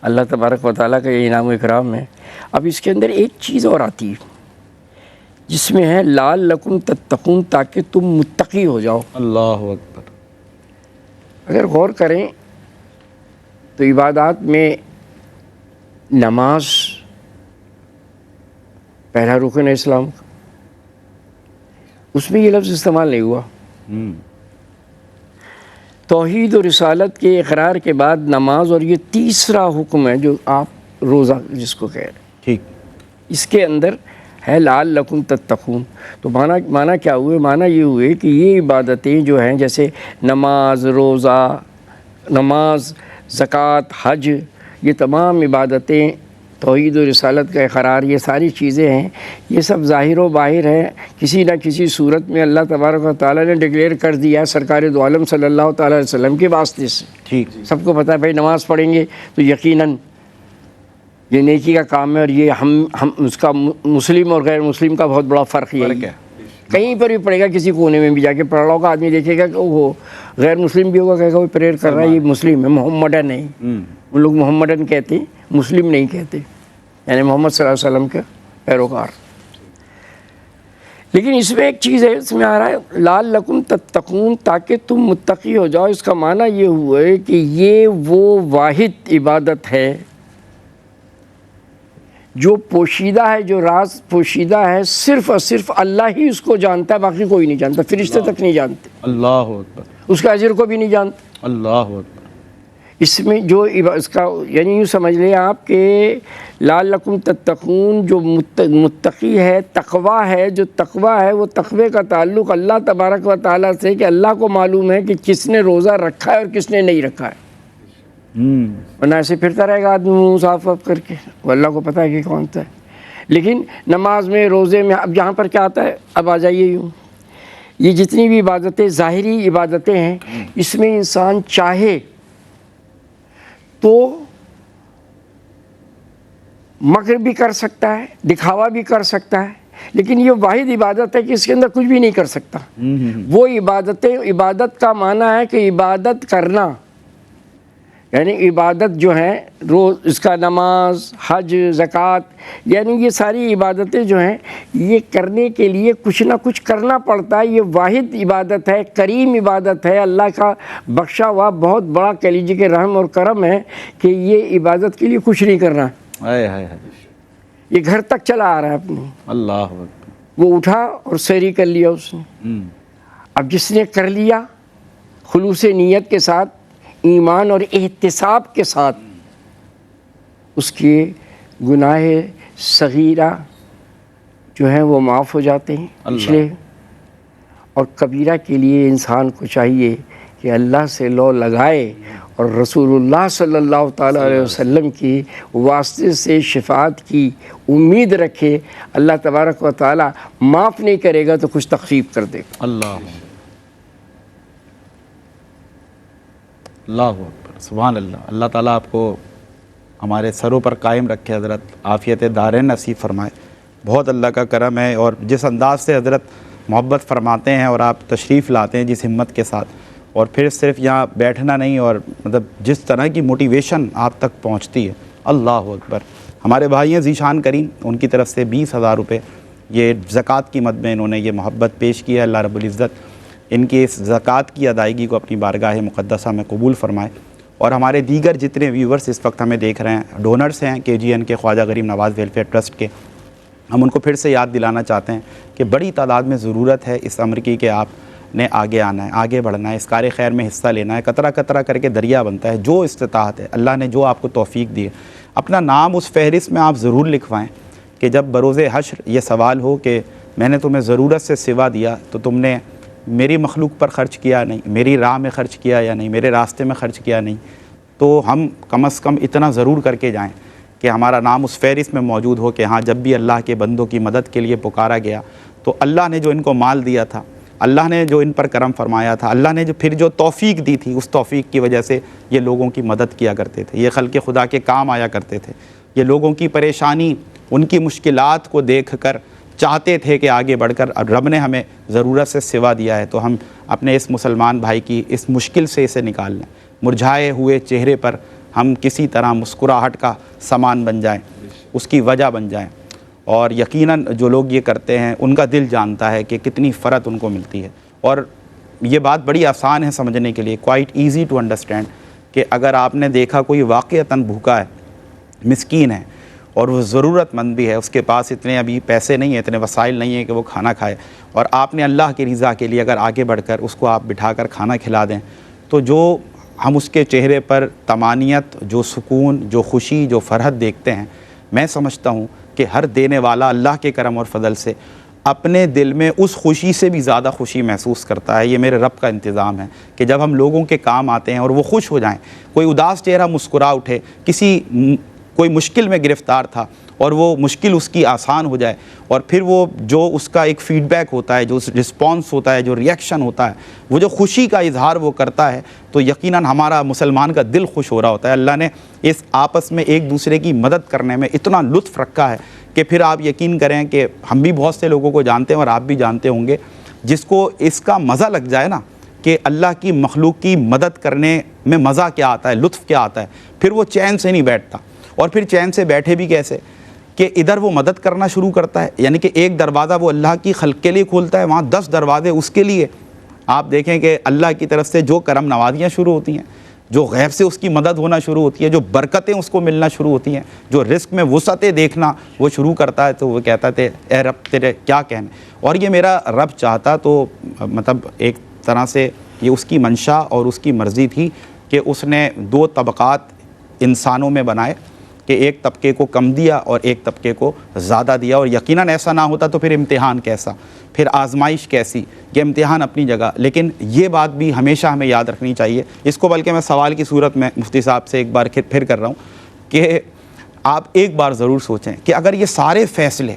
Speaker 2: اللہ تبارک و تعالیٰ کا یہ انعام و اکرام ہے۔ اب اس کے اندر ایک چیز اور آتی ہے جس میں ہے لعلکم تتقون، تاکہ تم متقی ہو جاؤ۔
Speaker 1: اللہ اکبر،
Speaker 2: اگر غور کریں تو عبادات میں نماز پہلا رکن ہے اسلام کا، اس میں یہ لفظ استعمال نہیں ہوا۔ توحید و رسالت کے اقرار کے بعد نماز، اور یہ تیسرا حکم ہے جو آپ روزہ جس کو کہہ رہے ہیں،
Speaker 1: ٹھیک،
Speaker 2: اس کے اندر ہے لعلکم تتقون۔ تو معنی کیا ہوئے؟ معنی یہ ہوئے کہ یہ عبادتیں جو ہیں جیسے نماز، روزہ، نماز، زکوٰۃ، حج، یہ تمام عبادتیں، توحید و رسالت کا اقرار، یہ ساری چیزیں ہیں، یہ سب ظاہر و باہر ہیں، کسی نہ کسی صورت میں اللہ تبارک و تعالیٰ نے ڈکلیئر کر دیا ہے سرکار دو عالم صلی اللہ تعالیٰ علیہ وسلم کے واسطے سے۔
Speaker 1: ٹھیک،
Speaker 2: سب کو پتہ ہے بھائی نماز پڑھیں گے تو یقیناً یہ نیکی کا کام ہے، اور یہ ہم اس کا مسلم اور غیر مسلم کا بہت بڑا فرق یہ ہے۔ کہیں پر بھی پڑھے گا، کسی کونے میں بھی جا کے پڑھ رہا ہوگا، آدمی دیکھے گا کہ وہ غیر مسلم بھی ہوگا، کہے گا وہ پریئر کر رہا ہے، یہ مسلم ہے، محمدن نہیں۔ ان لوگ محمدن کہتے ہیں، مسلم نہیں کہتے، یعنی محمد صلی اللہ علیہ وسلم کے پیروکار۔ لیکن اس میں ایک چیز ہے، اس میں آ رہا ہے لعلکم تتقون، تاکہ تم متقی ہو جاؤ۔ اس کا معنی یہ ہوا ہے کہ یہ وہ واحد عبادت ہے جو پوشیدہ ہے، جو راز پوشیدہ ہے، صرف اور صرف اللہ ہی اس کو جانتا ہے، باقی کوئی نہیں جانتا، فرشتے تک نہیں جانتے،
Speaker 1: اللہ اکبر،
Speaker 2: اس کا اجر کو بھی نہیں جانتے۔
Speaker 1: اللہ اکبر،
Speaker 2: اس میں جو اس کا یعنی یوں سمجھ لیں آپ کہ لعلکم تتقون، جو متقی ہے، تقویٰ ہے، جو تقویٰ ہے وہ تقوی کا تعلق اللہ تبارک و تعالیٰ سے، کہ اللہ کو معلوم ہے کہ کس نے روزہ رکھا ہے اور کس نے نہیں رکھا ہے، ورنہ ایسے پھرتا رہے گا آدمی منہ صاف کر کے، وہ اللہ کو پتہ ہے کہ کون سا ہے۔ لیکن نماز میں، روزے میں، اب یہاں پر کیا آتا ہے، اب آ جائیے یوں، یہ جتنی بھی عبادتیں، ظاہری عبادتیں ہیں، اس میں انسان چاہے تو مکر بھی کر سکتا ہے، دکھاوا بھی کر سکتا ہے، لیکن یہ واحد عبادت ہے کہ اس کے اندر کچھ بھی نہیں کر سکتا۔ وہ عبادتیں، عبادت کا معنی ہے کہ عبادت کرنا، یعنی عبادت جو ہیں روز، اس کا نماز، حج، زکوٰۃ، یعنی یہ ساری عبادتیں جو ہیں یہ کرنے کے لیے کچھ نہ کچھ کرنا پڑتا ہے۔ یہ واحد عبادت ہے، کریم عبادت ہے، اللہ کا بخشا ہوا بہت بڑا کہہ لیجیے کہ رحم اور کرم ہے کہ یہ عبادت کے لیے کچھ نہیں کر رہا، یہ گھر تک چلا آ رہا ہے اپنی۔
Speaker 1: اللہ
Speaker 2: وہ اٹھا اور سحری کر لیا اس نے، اب جس نے کر لیا خلوص نیت کے ساتھ، ایمان اور احتساب کے ساتھ، اس کے گناہ صغیرہ جو ہیں وہ معاف ہو جاتے ہیں پچھلے، اور کبیرہ کے لیے انسان کو چاہیے کہ اللہ سے لو لگائے اور رسول اللہ صلی اللہ تعالیٰ علیہ وسلم کی واسطے سے شفاعت کی امید رکھے۔ اللہ تبارک و تعالیٰ معاف نہیں کرے گا تو کچھ تخفیف کر دے گا۔
Speaker 1: اللہ اللہ اکبر، سبحان اللہ۔ اللہ تعالیٰ آپ کو ہمارے سروں پر قائم رکھے حضرت، عافیت دارین نصیب فرمائے۔ بہت اللہ کا کرم ہے، اور جس انداز سے حضرت محبت فرماتے ہیں اور آپ تشریف لاتے ہیں جس ہمت کے ساتھ، اور پھر صرف یہاں بیٹھنا نہیں، اور مطلب جس طرح کی موٹیویشن آپ تک پہنچتی ہے، اللہ اکبر۔ ہمارے بھائی ہیں ذیشان کریم، ان کی طرف سے 20,000 روپے یہ زکوٰۃ کی مد میں انہوں نے یہ محبت پیش کی ہے۔ اللہ رب العزت ان کی اس زکوٰۃ کی ادائیگی کو اپنی بارگاہ مقدسہ میں قبول فرمائے۔ اور ہمارے دیگر جتنے ویورز اس وقت ہمیں دیکھ رہے ہیں، ڈونرز ہیں KGN کے، خواجہ غریب نواز ویلفیئر ٹرسٹ کے، ہم ان کو پھر سے یاد دلانا چاہتے ہیں کہ بڑی تعداد میں ضرورت ہے اس امر کی کہ آپ نے آگے آنا ہے، آگے بڑھنا ہے، اس کار خیر میں حصہ لینا ہے۔ قطرہ قطرہ کر کے دریا بنتا ہے۔ جو استطاعت ہے، اللہ نے جو آپ کو توفیق دی ہے، اپنا نام اس فہرست میں آپ ضرور لکھوائیں کہ جب بروز حشر یہ سوال ہو کہ میں نے تمہیں ضرورت سے سوا دیا تو تم نے میری مخلوق پر خرچ کیا نہیں، میری راہ میں خرچ کیا یا نہیں، میرے راستے میں خرچ کیا نہیں، تو ہم کم از کم اتنا ضرور کر کے جائیں کہ ہمارا نام اس فہرست میں موجود ہو کہ ہاں جب بھی اللہ کے بندوں کی مدد کے لیے پکارا گیا تو اللہ نے جو ان کو مال دیا تھا، اللہ نے جو ان پر کرم فرمایا تھا، اللہ نے جو توفیق دی تھی، اس توفیق کی وجہ سے یہ لوگوں کی مدد کیا کرتے تھے، یہ خلق خدا کے کام آیا کرتے تھے، یہ لوگوں کی پریشانی، ان کی مشکلات کو دیکھ کر چاہتے تھے کہ آگے بڑھ کر، اب رب نے ہمیں ضرورت سے سوا دیا ہے تو ہم اپنے اس مسلمان بھائی کی اس مشکل سے اسے نکال لیں، مرجھائے ہوئے چہرے پر ہم کسی طرح مسکراہٹ کا سامان بن جائیں، اس کی وجہ بن جائیں۔ اور یقیناً جو لوگ یہ کرتے ہیں ان کا دل جانتا ہے کہ کتنی فرت ان کو ملتی ہے، اور یہ بات بڑی آسان ہے سمجھنے کے لیے، کوائٹ ایزی ٹو انڈرسٹینڈ، کہ اگر آپ نے دیکھا کوئی واقعتاً بھوکا ہے، مسکین ہے، اور وہ ضرورت مند بھی ہے، اس کے پاس اتنے ابھی پیسے نہیں ہیں، اتنے وسائل نہیں ہیں کہ وہ کھانا کھائے، اور آپ نے اللہ کی رضا کے لیے اگر آگے بڑھ کر اس کو آپ بٹھا کر کھانا کھلا دیں، تو جو ہم اس کے چہرے پر طمانینت، جو سکون، جو خوشی، جو فرحت دیکھتے ہیں، میں سمجھتا ہوں کہ ہر دینے والا اللہ کے کرم اور فضل سے اپنے دل میں اس خوشی سے بھی زیادہ خوشی محسوس کرتا ہے۔ یہ میرے رب کا انتظام ہے کہ جب ہم لوگوں کے کام آتے ہیں اور وہ خوش ہو جائیں، کوئی اداس چہرہ مسکرا اٹھے، کوئی مشکل میں گرفتار تھا اور وہ مشکل اس کی آسان ہو جائے، اور پھر وہ جو اس کا ایک فیڈ بیک ہوتا ہے، جو رسپانس ہوتا ہے، جو ریئیکشن ہوتا ہے، وہ جو خوشی کا اظہار وہ کرتا ہے، تو یقیناً ہمارا مسلمان کا دل خوش ہو رہا ہوتا ہے۔ اللہ نے اس آپس میں ایک دوسرے کی مدد کرنے میں اتنا لطف رکھا ہے کہ پھر آپ یقین کریں کہ ہم بھی بہت سے لوگوں کو جانتے ہیں اور آپ بھی جانتے ہوں گے، جس کو اس کا مزہ لگ جائے نا کہ اللہ کی مخلوق کی مدد کرنے میں مزہ کیا آتا ہے، لطف کیا آتا ہے، پھر وہ چین سے نہیں بیٹھتا۔ اور پھر چین سے بیٹھے بھی کیسے کہ ادھر وہ مدد کرنا شروع کرتا ہے، یعنی کہ ایک دروازہ وہ اللہ کی خلق کے لیے کھولتا ہے، وہاں 10 دروازے اس کے لیے۔ آپ دیکھیں کہ اللہ کی طرف سے جو کرم نوازیاں شروع ہوتی ہیں، جو غیب سے اس کی مدد ہونا شروع ہوتی ہے، جو برکتیں اس کو ملنا شروع ہوتی ہیں، جو رزق میں وسعتیں دیکھنا وہ شروع کرتا ہے، تو وہ کہتا ہے اے رب تیرے کیا کہنے۔ اور یہ میرا رب چاہتا تو مطلب ایک طرح سے یہ اس کی منشا اور اس کی مرضی تھی کہ اس نے 2 طبقات انسانوں میں بنائے، کہ ایک طبقے کو کم دیا اور ایک طبقے کو زیادہ دیا، اور یقیناً ایسا نہ ہوتا تو پھر امتحان کیسا، پھر آزمائش کیسی، یہ امتحان اپنی جگہ۔ لیکن یہ بات بھی ہمیشہ ہمیں یاد رکھنی چاہیے، اس کو بلکہ میں سوال کی صورت میں مفتی صاحب سے ایک بار پھر کر رہا ہوں کہ آپ ایک بار ضرور سوچیں کہ اگر یہ سارے فیصلے،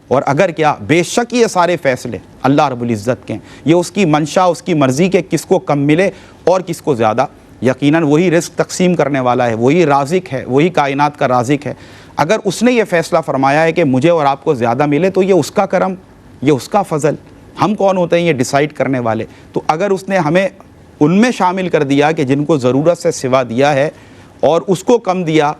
Speaker 1: اور اگر کیا بے شک یہ سارے فیصلے اللہ رب العزت کے ہیں، یہ اس کی منشا، اس کی مرضی کہ کس کو کم ملے اور کس کو زیادہ، یقیناً وہی رزق تقسیم کرنے والا ہے، وہی رازق ہے، وہی کائنات کا رازق ہے۔ اگر اس نے یہ فیصلہ فرمایا ہے کہ مجھے اور آپ کو زیادہ ملے تو یہ اس کا کرم، یہ اس کا فضل، ہم کون ہوتے ہیں یہ ڈیسائیڈ کرنے والے؟ تو اگر اس نے ہمیں ان میں شامل کر دیا کہ جن کو ضرورت سے سوا دیا ہے، اور اس کو کم دیا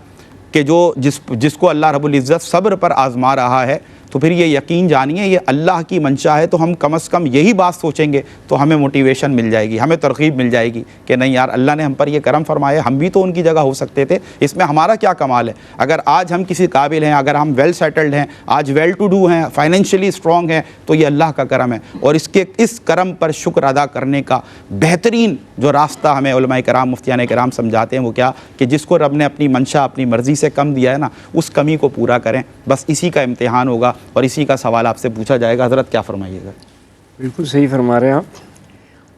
Speaker 1: کہ جس کو اللہ رب العزت صبر پر آزما رہا ہے، تو پھر یہ یقین جانیے یہ اللہ کی منشا ہے، تو ہم کم از کم یہی بات سوچیں گے تو ہمیں موٹیویشن مل جائے گی، ہمیں ترغیب مل جائے گی کہ نہیں یار اللہ نے ہم پر یہ کرم فرمایا، ہم بھی تو ان کی جگہ ہو سکتے تھے، اس میں ہمارا کیا کمال ہے؟ اگر آج ہم کسی قابل ہیں، اگر ہم ویل سیٹلڈ ہیں، آج ویل ٹو ڈو ہیں، فائنینشلی اسٹرانگ ہیں، تو یہ اللہ کا کرم ہے، اور اس کرم پر شکر ادا کرنے کا بہترین جو راستہ ہمیں علماء کرام، مفتیان کرام سمجھاتے ہیں وہ کیا کہ جس کو رب نے اپنی منشا، اپنی مرضی سے کم دیا ہے نا، اس کمی کو پورا کریں، بس اسی کا امتحان ہوگا اور اسی کا سوال آپ سے پوچھا جائے گا۔ حضرت کیا فرمائیے گا؟
Speaker 2: بالکل صحیح فرما رہے ہیں آپ۔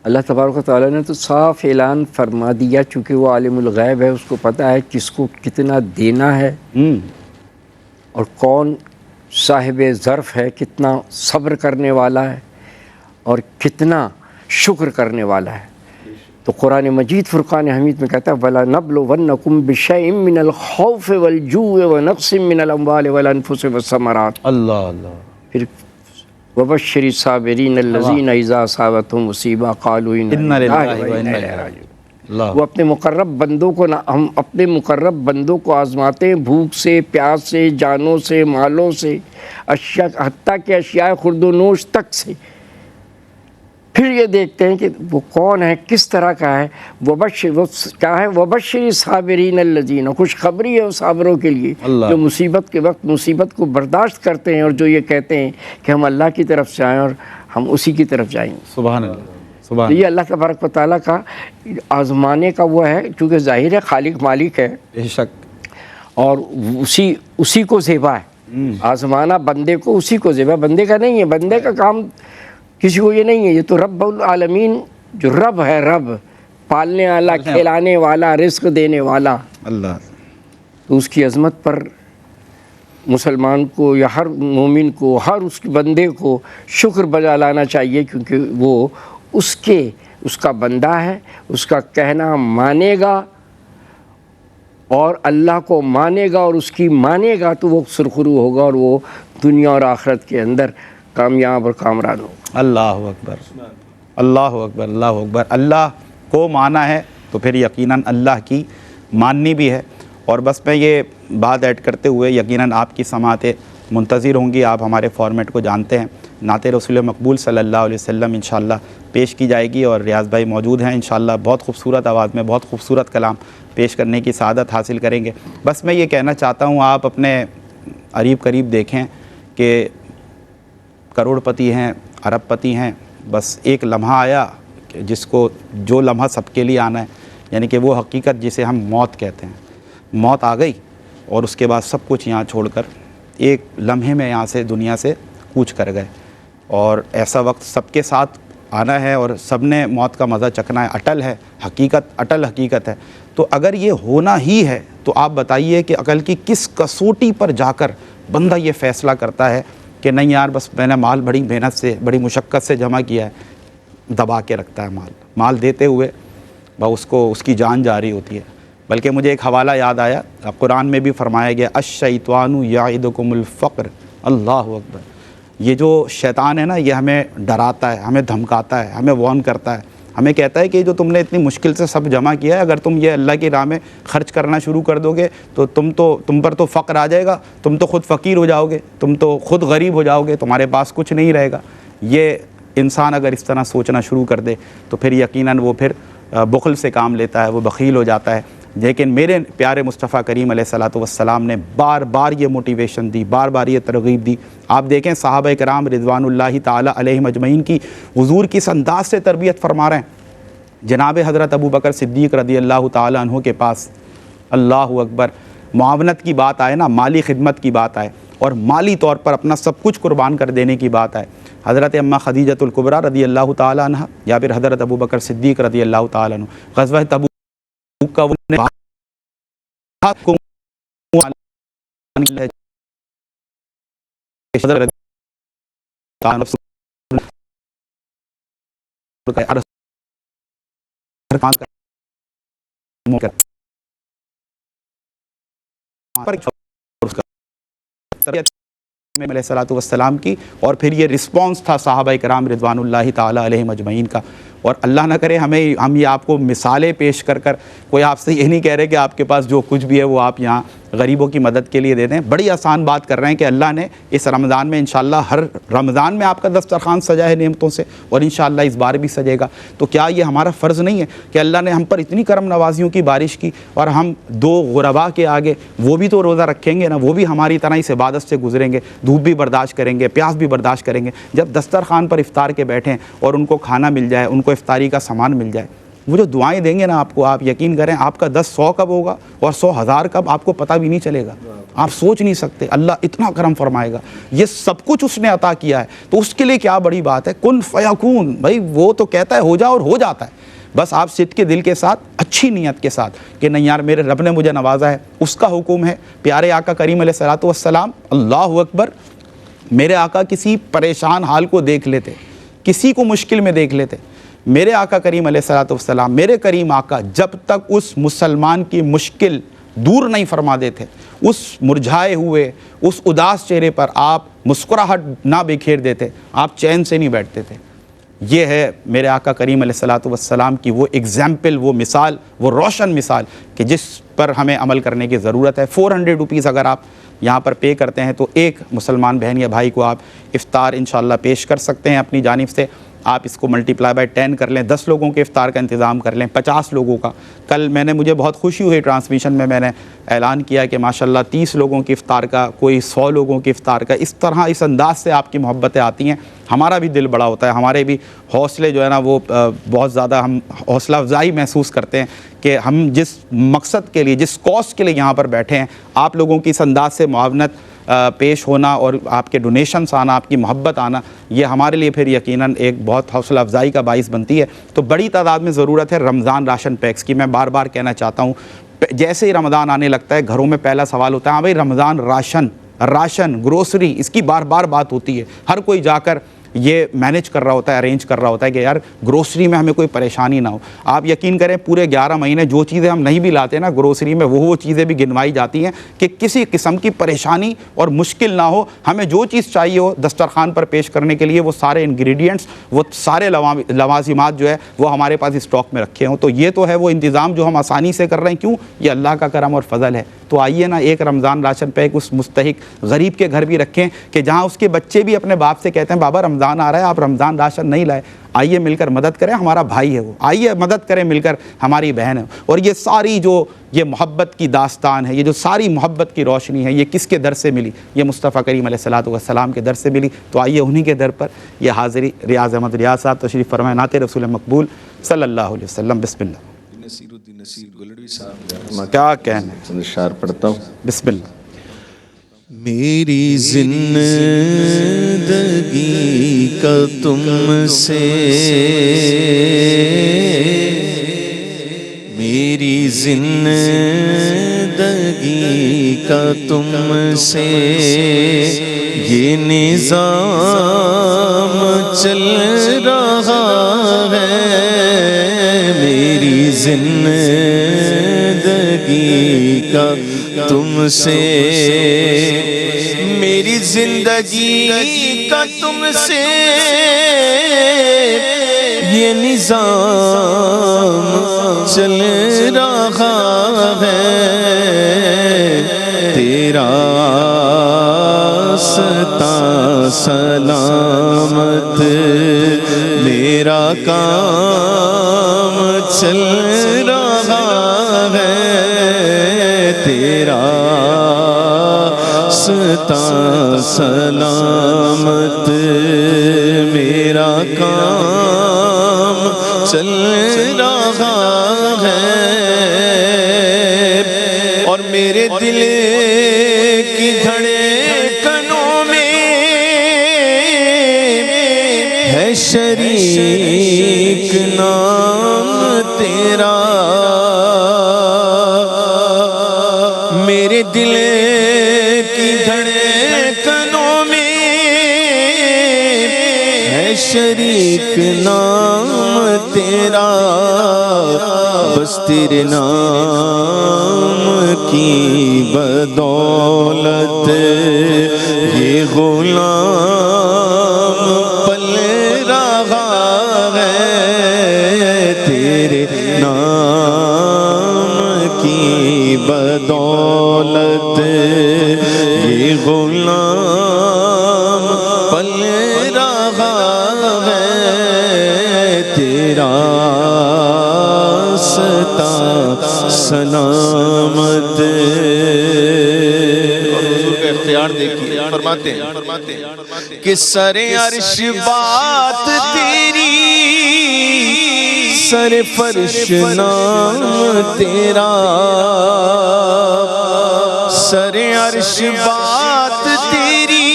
Speaker 2: اللہ تبارک و تعالیٰ نے تو صاف اعلان فرما دیا، چونکہ وہ عالم الغیب ہے، اس کو پتہ ہے کس کو کتنا دینا ہے اور کون صاحب ظرف ہے، کتنا صبر کرنے والا ہے اور کتنا شکر کرنے والا ہے۔ تو قرآن مجید فرقان حمید میں کہتا ہے وَلَنَبْلُوَنَّكُمْ بِشَيْءٍ مِّنَ الْخَوْفِ وَالْجُوعِ وَنَقْصٍ مِّنَ الْأَمْوَالِ وَالْأَنفُسِ وَالثَّمَرَاتِ۔
Speaker 1: اللہ اللہ،
Speaker 2: پھر وبشر الصابرین الذین اذا اصابتهم مصیبہ قالوا انا للہ و انا الیہ راجعون۔ وہ اپنے مقرب بندوں کو ہم اپنے مقرب بندوں کو آزماتے ہیں، بھوک سے، پیاس سے، جانوں سے، مالوں سے، اشیاء حتیٰ کہ اشیاء خورد و نوش تک سے، پھر یہ دیکھتے ہیں کہ وہ کون ہے، کس طرح کا ہے۔ وہ کیا ہے؟ وبشر صابرین الذین، خوشخبری ہے اس صابروں کے لیے جو مصیبت کے وقت مصیبت کو برداشت کرتے ہیں اور جو یہ کہتے ہیں کہ ہم اللہ کی طرف سے آئیں اور ہم اسی کی طرف جائیں گے۔
Speaker 1: سبحان اللہ، سبحان
Speaker 2: یہ اللہ تبارک و تعالیٰ کا آزمانے کا وہ ہے، چونکہ ظاہر ہے خالق مالک ہے
Speaker 1: بے شک،
Speaker 2: اور اسی کو زیبا ہے آزمانا، بندے کو اسی کو زیبا، بندے کا نہیں ہے، بندے کا کام کسی کو یہ نہیں ہے، یہ تو رب العالمین جو رب ہے، رب پالنے والا، کھلانے والا، رزق دینے والا
Speaker 1: اللہ،
Speaker 2: تو اس کی عظمت پر مسلمان کو یا ہر مومن کو، ہر اس کے بندے کو شکر بجا لانا چاہیے، کیونکہ وہ اس کا بندہ ہے، اس کا کہنا مانے گا اور اللہ کو مانے گا اور اس کی مانے گا تو وہ سرخرو ہوگا اور وہ دنیا اور آخرت کے اندر کامیاب اور کامران ہوگا۔
Speaker 1: اللہ اکبر، اللہ اکبر، اللہ اکبر۔ اللہ کو مانا ہے تو پھر یقیناً اللہ کی ماننی بھی ہے۔ اور بس میں یہ بات ایڈ کرتے ہوئے، یقیناً آپ کی سماعتیں منتظر ہوں گی، آپ ہمارے فارمیٹ کو جانتے ہیں، نعت رسول مقبول صلی اللہ علیہ وسلم انشاءاللہ پیش کی جائے گی اور ریاض بھائی موجود ہیں انشاءاللہ، بہت خوبصورت آواز میں بہت خوبصورت کلام پیش کرنے کی سعادت حاصل کریں گے۔ بس میں یہ کہنا چاہتا ہوں، آپ اپنے قریب قریب دیکھیں کہ کروڑ پتی ہیں، ارب پتی ہیں، بس ایک لمحہ آیا کہ جس کو جو لمحہ سب کے لیے آنا ہے، یعنی کہ وہ حقیقت جسے ہم موت کہتے ہیں، موت آ گئی اور اس کے بعد سب کچھ یہاں چھوڑ کر ایک لمحے میں یہاں سے دنیا سے کوچ کر گئے، اور ایسا وقت سب کے ساتھ آنا ہے اور سب نے موت کا مزہ چکھنا ہے، اٹل ہے حقیقت، اٹل حقیقت ہے۔ تو اگر یہ ہونا ہی ہے تو آپ بتائیے کہ عقل کی کس کسوٹی پر جا کر بندہ یہ فیصلہ کرتا ہے کہ نہیں یار بس میں نے مال بڑی محنت سے، بڑی مشقت سے جمع کیا ہے، دبا کے رکھتا ہے مال دیتے ہوئے اس کو اس کی جان جاری ہوتی ہے۔ بلکہ مجھے ایک حوالہ یاد آیا، قرآن میں بھی فرمایا گیا الشیطان یعدکم الفقر، اللہ اکبر۔ یہ جو شیطان ہے نا، یہ ہمیں ڈراتا ہے، ہمیں دھمکاتا ہے، ہمیں وارن کرتا ہے، ہمیں کہتا ہے کہ جو تم نے اتنی مشکل سے سب جمع کیا ہے، اگر تم یہ اللہ کی راہ میں خرچ کرنا شروع کر دو گے تو تم پر تو فقر آ جائے گا، تم تو خود فقیر ہو جاؤ گے، تم تو خود غریب ہو جاؤ گے، تمہارے پاس کچھ نہیں رہے گا۔ یہ انسان اگر اس طرح سوچنا شروع کر دے تو پھر یقیناً وہ پھر بخل سے کام لیتا ہے، وہ بخیل ہو جاتا ہے۔ لیکن میرے پیارے مصطفیٰ کریم علیہ الصلوۃ والسلام نے بار بار یہ موٹیویشن دی، بار بار یہ ترغیب دی۔ آپ دیکھیں صحابہ کرام رضوان اللہ تعالیٰ علیہم اجمعین کی حضور کس انداز سے تربیت فرما رہے ہیں۔ جناب حضرت ابو بکر صدیق رضی اللہ تعالیٰ عنہ کے پاس، اللہ اکبر، معاونت کی بات آئے نا، مالی خدمت کی بات آئے اور مالی طور پر اپنا سب کچھ قربان کر دینے کی بات آئے، حضرت اماں خدیجۃ الکبریٰ رضی اللہ تعالیٰ عنہ یا پھر حضرت ابو بکر صدیق رضی اللہ تعالیٰ عنہ غزوہ تبوک کا وہ علیہ الصلوۃ والسلام کی، اور پھر یہ رسپانس تھا صحابہ کرام رضوان اللہ تعالیٰ علیہم اجمعین کا۔ اور اللہ نہ کرے ہم یہ آپ کو مثالیں پیش کر کوئی آپ سے یہ نہیں کہہ رہے کہ آپ کے پاس جو کچھ بھی ہے وہ آپ یہاں غریبوں کی مدد کے لیے دے دیں۔ بڑی آسان بات کر رہے ہیں کہ اللہ نے اس رمضان میں انشاءاللہ ہر رمضان میں آپ کا دسترخوان سجا ہے نعمتوں سے، اور انشاءاللہ اس بار بھی سجے گا۔ تو کیا یہ ہمارا فرض نہیں ہے کہ اللہ نے ہم پر اتنی کرم نوازیوں کی بارش کی، اور ہم دو غربا کے آگے وہ بھی تو روزہ رکھیں گے نا، وہ بھی ہماری طرح اس عبادت سے گزریں گے، دھوپ بھی برداشت کریں گے، پیاس بھی برداشت کریں گے۔ جب دسترخوان پر افطار کے بیٹھیں اور ان کو کھانا مل جائے، ان کو افطاری کا سامان مل جائے، وہ جو دعائیں دیں گے نا آپ کو، آپ یقین کریں آپ کا 10 100 کب ہوگا اور 100 1000 کب، آپ کو پتہ بھی نہیں چلے گا، آپ سوچ نہیں سکتے۔ اللہ اتنا کرم فرمائے گا، یہ سب کچھ اس نے عطا کیا ہے، تو اس کے لیے کیا بڑی بات ہے، کن فیکون، بھائی وہ تو کہتا ہے ہو جا اور ہو جاتا ہے۔ بس آپ صدق کے دل کے ساتھ، اچھی نیت کے ساتھ کہ نہیں یار میرے رب نے مجھے نوازا ہے، اس کا حکم ہے۔ پیارے آقا کریم علیہ الصلوۃ والسلام، اللہ اکبر، میرے آقا کسی پریشان حال کو دیکھ لیتے، کسی کو مشکل میں دیکھ لیتے، میرے آقا کریم علیہ الصلوۃ والسلام، میرے کریم آقا جب تک اس مسلمان کی مشکل دور نہیں فرما دیتے، اس مرجھائے ہوئے اس اداس چہرے پر آپ مسکراہٹ نہ بکھیر دیتے، آپ چین سے نہیں بیٹھتے تھے۔ یہ ہے میرے آقا کریم علیہ الصلوۃ والسلام کی وہ ایگزامپل، وہ مثال، وہ روشن مثال کہ جس پر ہمیں عمل کرنے کی ضرورت ہے۔ 400 روپیز اگر آپ یہاں پر پے کرتے ہیں تو ایک مسلمان بہن یا بھائی کو آپ افطار انشاءاللہ پیش کر سکتے ہیں اپنی جانب سے۔ آپ اس کو ملٹیپلائی بائی 10 کر لیں، 10 لوگوں کے افطار کا انتظام کر لیں، 50 لوگوں کا۔ کل مجھے بہت خوشی ہوئی، ٹرانسمیشن میں نے اعلان کیا کہ ماشاءاللہ 30 لوگوں کی افطار کا، کوئی 100 لوگوں کی افطار کا۔ اس طرح اس انداز سے آپ کی محبتیں آتی ہیں، ہمارا بھی دل بڑا ہوتا ہے، ہمارے بھی حوصلے جو ہے نا وہ بہت زیادہ ہم حوصلہ افزائی محسوس کرتے ہیں کہ ہم جس مقصد کے لیے، جس کاز کے لیے یہاں پر بیٹھے ہیں، آپ لوگوں کی اس انداز سے معاونت پیش ہونا اور آپ کے ڈونیشنز آنا، آپ کی محبت آنا، یہ ہمارے لیے پھر یقیناً ایک بہت حوصلہ افزائی کا باعث بنتی ہے۔ تو بڑی تعداد میں ضرورت ہے رمضان راشن پیکس کی۔ میں بار بار کہنا چاہتا ہوں، جیسے ہی رمضان آنے لگتا ہے گھروں میں پہلا سوال ہوتا ہے، ہاں بھائی رمضان راشن گروسری، اس کی بار بار بات ہوتی ہے۔ ہر کوئی جا کر یہ مینیج کر رہا ہوتا ہے، ارینج کر رہا ہوتا ہے کہ یار گروسری میں ہمیں کوئی پریشانی نہ ہو۔ آپ یقین کریں پورے 11 مہینے جو چیزیں ہم نہیں بھی لاتے نا گروسری میں، وہ چیزیں بھی گنوائی جاتی ہیں کہ کسی قسم کی پریشانی اور مشکل نہ ہو۔ ہمیں جو چیز چاہیے ہو دسترخوان پر پیش کرنے کے لیے، وہ سارے انگریڈینٹس، وہ سارے لوازمات جو ہے وہ ہمارے پاس اسٹاک میں رکھے ہوں۔ تو یہ تو ہے وہ انتظام جو ہم آسانی سے کر رہے ہیں۔ کیوں؟ یہ اللہ کا کرم اور فضل ہے۔ تو آئیے نا ایک رمضان راشن پیک اس مستحق غریب کے گھر بھی رکھیں کہ جہاں اس کے بچے بھی اپنے باپ سے کہتے ہیں بابا رمضان آ رہا ہے، آپ رمضان راشن نہیں لائے، آئیے مل کر مدد کریں، ہمارا بھائی ہے وہ، آئیے مدد کریں مل کر، ہماری بہن ہے۔ اور یہ ساری جو یہ محبت کی داستان ہے، یہ جو ساری محبت کی روشنی ہے، یہ کس کے در سے ملی؟ یہ مصطفیٰ کریم علیہ الصلوۃ والسلام کے در سے ملی۔ تو آئیے انہی کے در پر یہ حاضری ریاض احمد ریاض صاحب تشریف فرمائیں، نعت رسول مقبول صلی اللہ علیہ وسلم۔ بسم اللہ۔
Speaker 3: نصیر الدین نصیر گولڑوی صاحب
Speaker 1: کیا کہنے،
Speaker 3: چند اشعار پڑھتا ہوں۔
Speaker 1: بسم اللہ۔
Speaker 3: میری زندگی کا تم سے، میری زندگی کا تم سے یہ نظام چل رہا ہے، میری زندگی کا تم سے، میری زندگی کا تم سے یہ نظام چل رہا ہے، تیرا راستہ سلامت میرا کام چل رہا ہے، تیرا راستہ سلامت میرا کام چل رہا ہے، اور میرے دل کی دھڑکنوں میں ہے شریک نام تیرا، میرے دل کی دھڑکنوں میں ہے شریک نام تیرا، بس تیرے نام کی بدولت یہ غلام پل رہا ہے، تیرے نام کی بدولت یہ غلام پل رہا ہے، تیرا راستہ سلامت۔ حضور کا اختیار دیکھیے، فرماتے ہیں کہ سر عرش بات تیری، سر فرش نام تیرا، سر عرش بات تیری،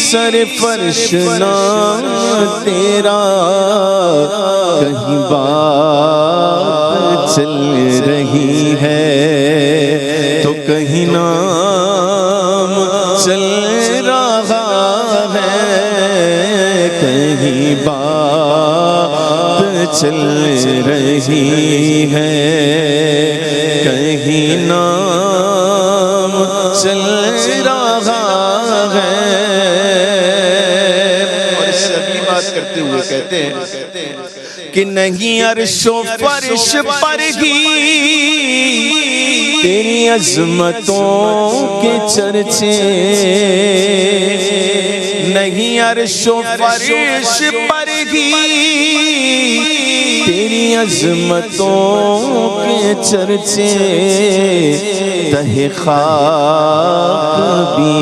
Speaker 3: سر فرش نام تیرا، کہیں بات چل رہی ہے تو کہیں نام چل رہا ہے، کہیں بات چل رہی ہے کہیں نام چل رہا ہے. اور اس سے اگلی بات کرتے ہوئے کہتے ہیں کہ نہیں عرش و فرش پر ہی تیری عظمتوں کے چرچے، نہیں عرش و فرش پر ہی تیری عظمتوں کے چرچے، تہ خاک بھی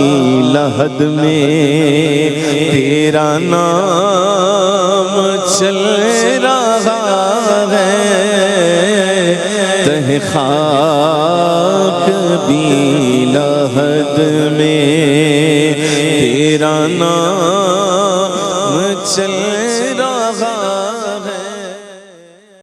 Speaker 3: لحد میں تیرا نام چل رہا ہے، تہ خاک بھی لحد میں تیرا نام چل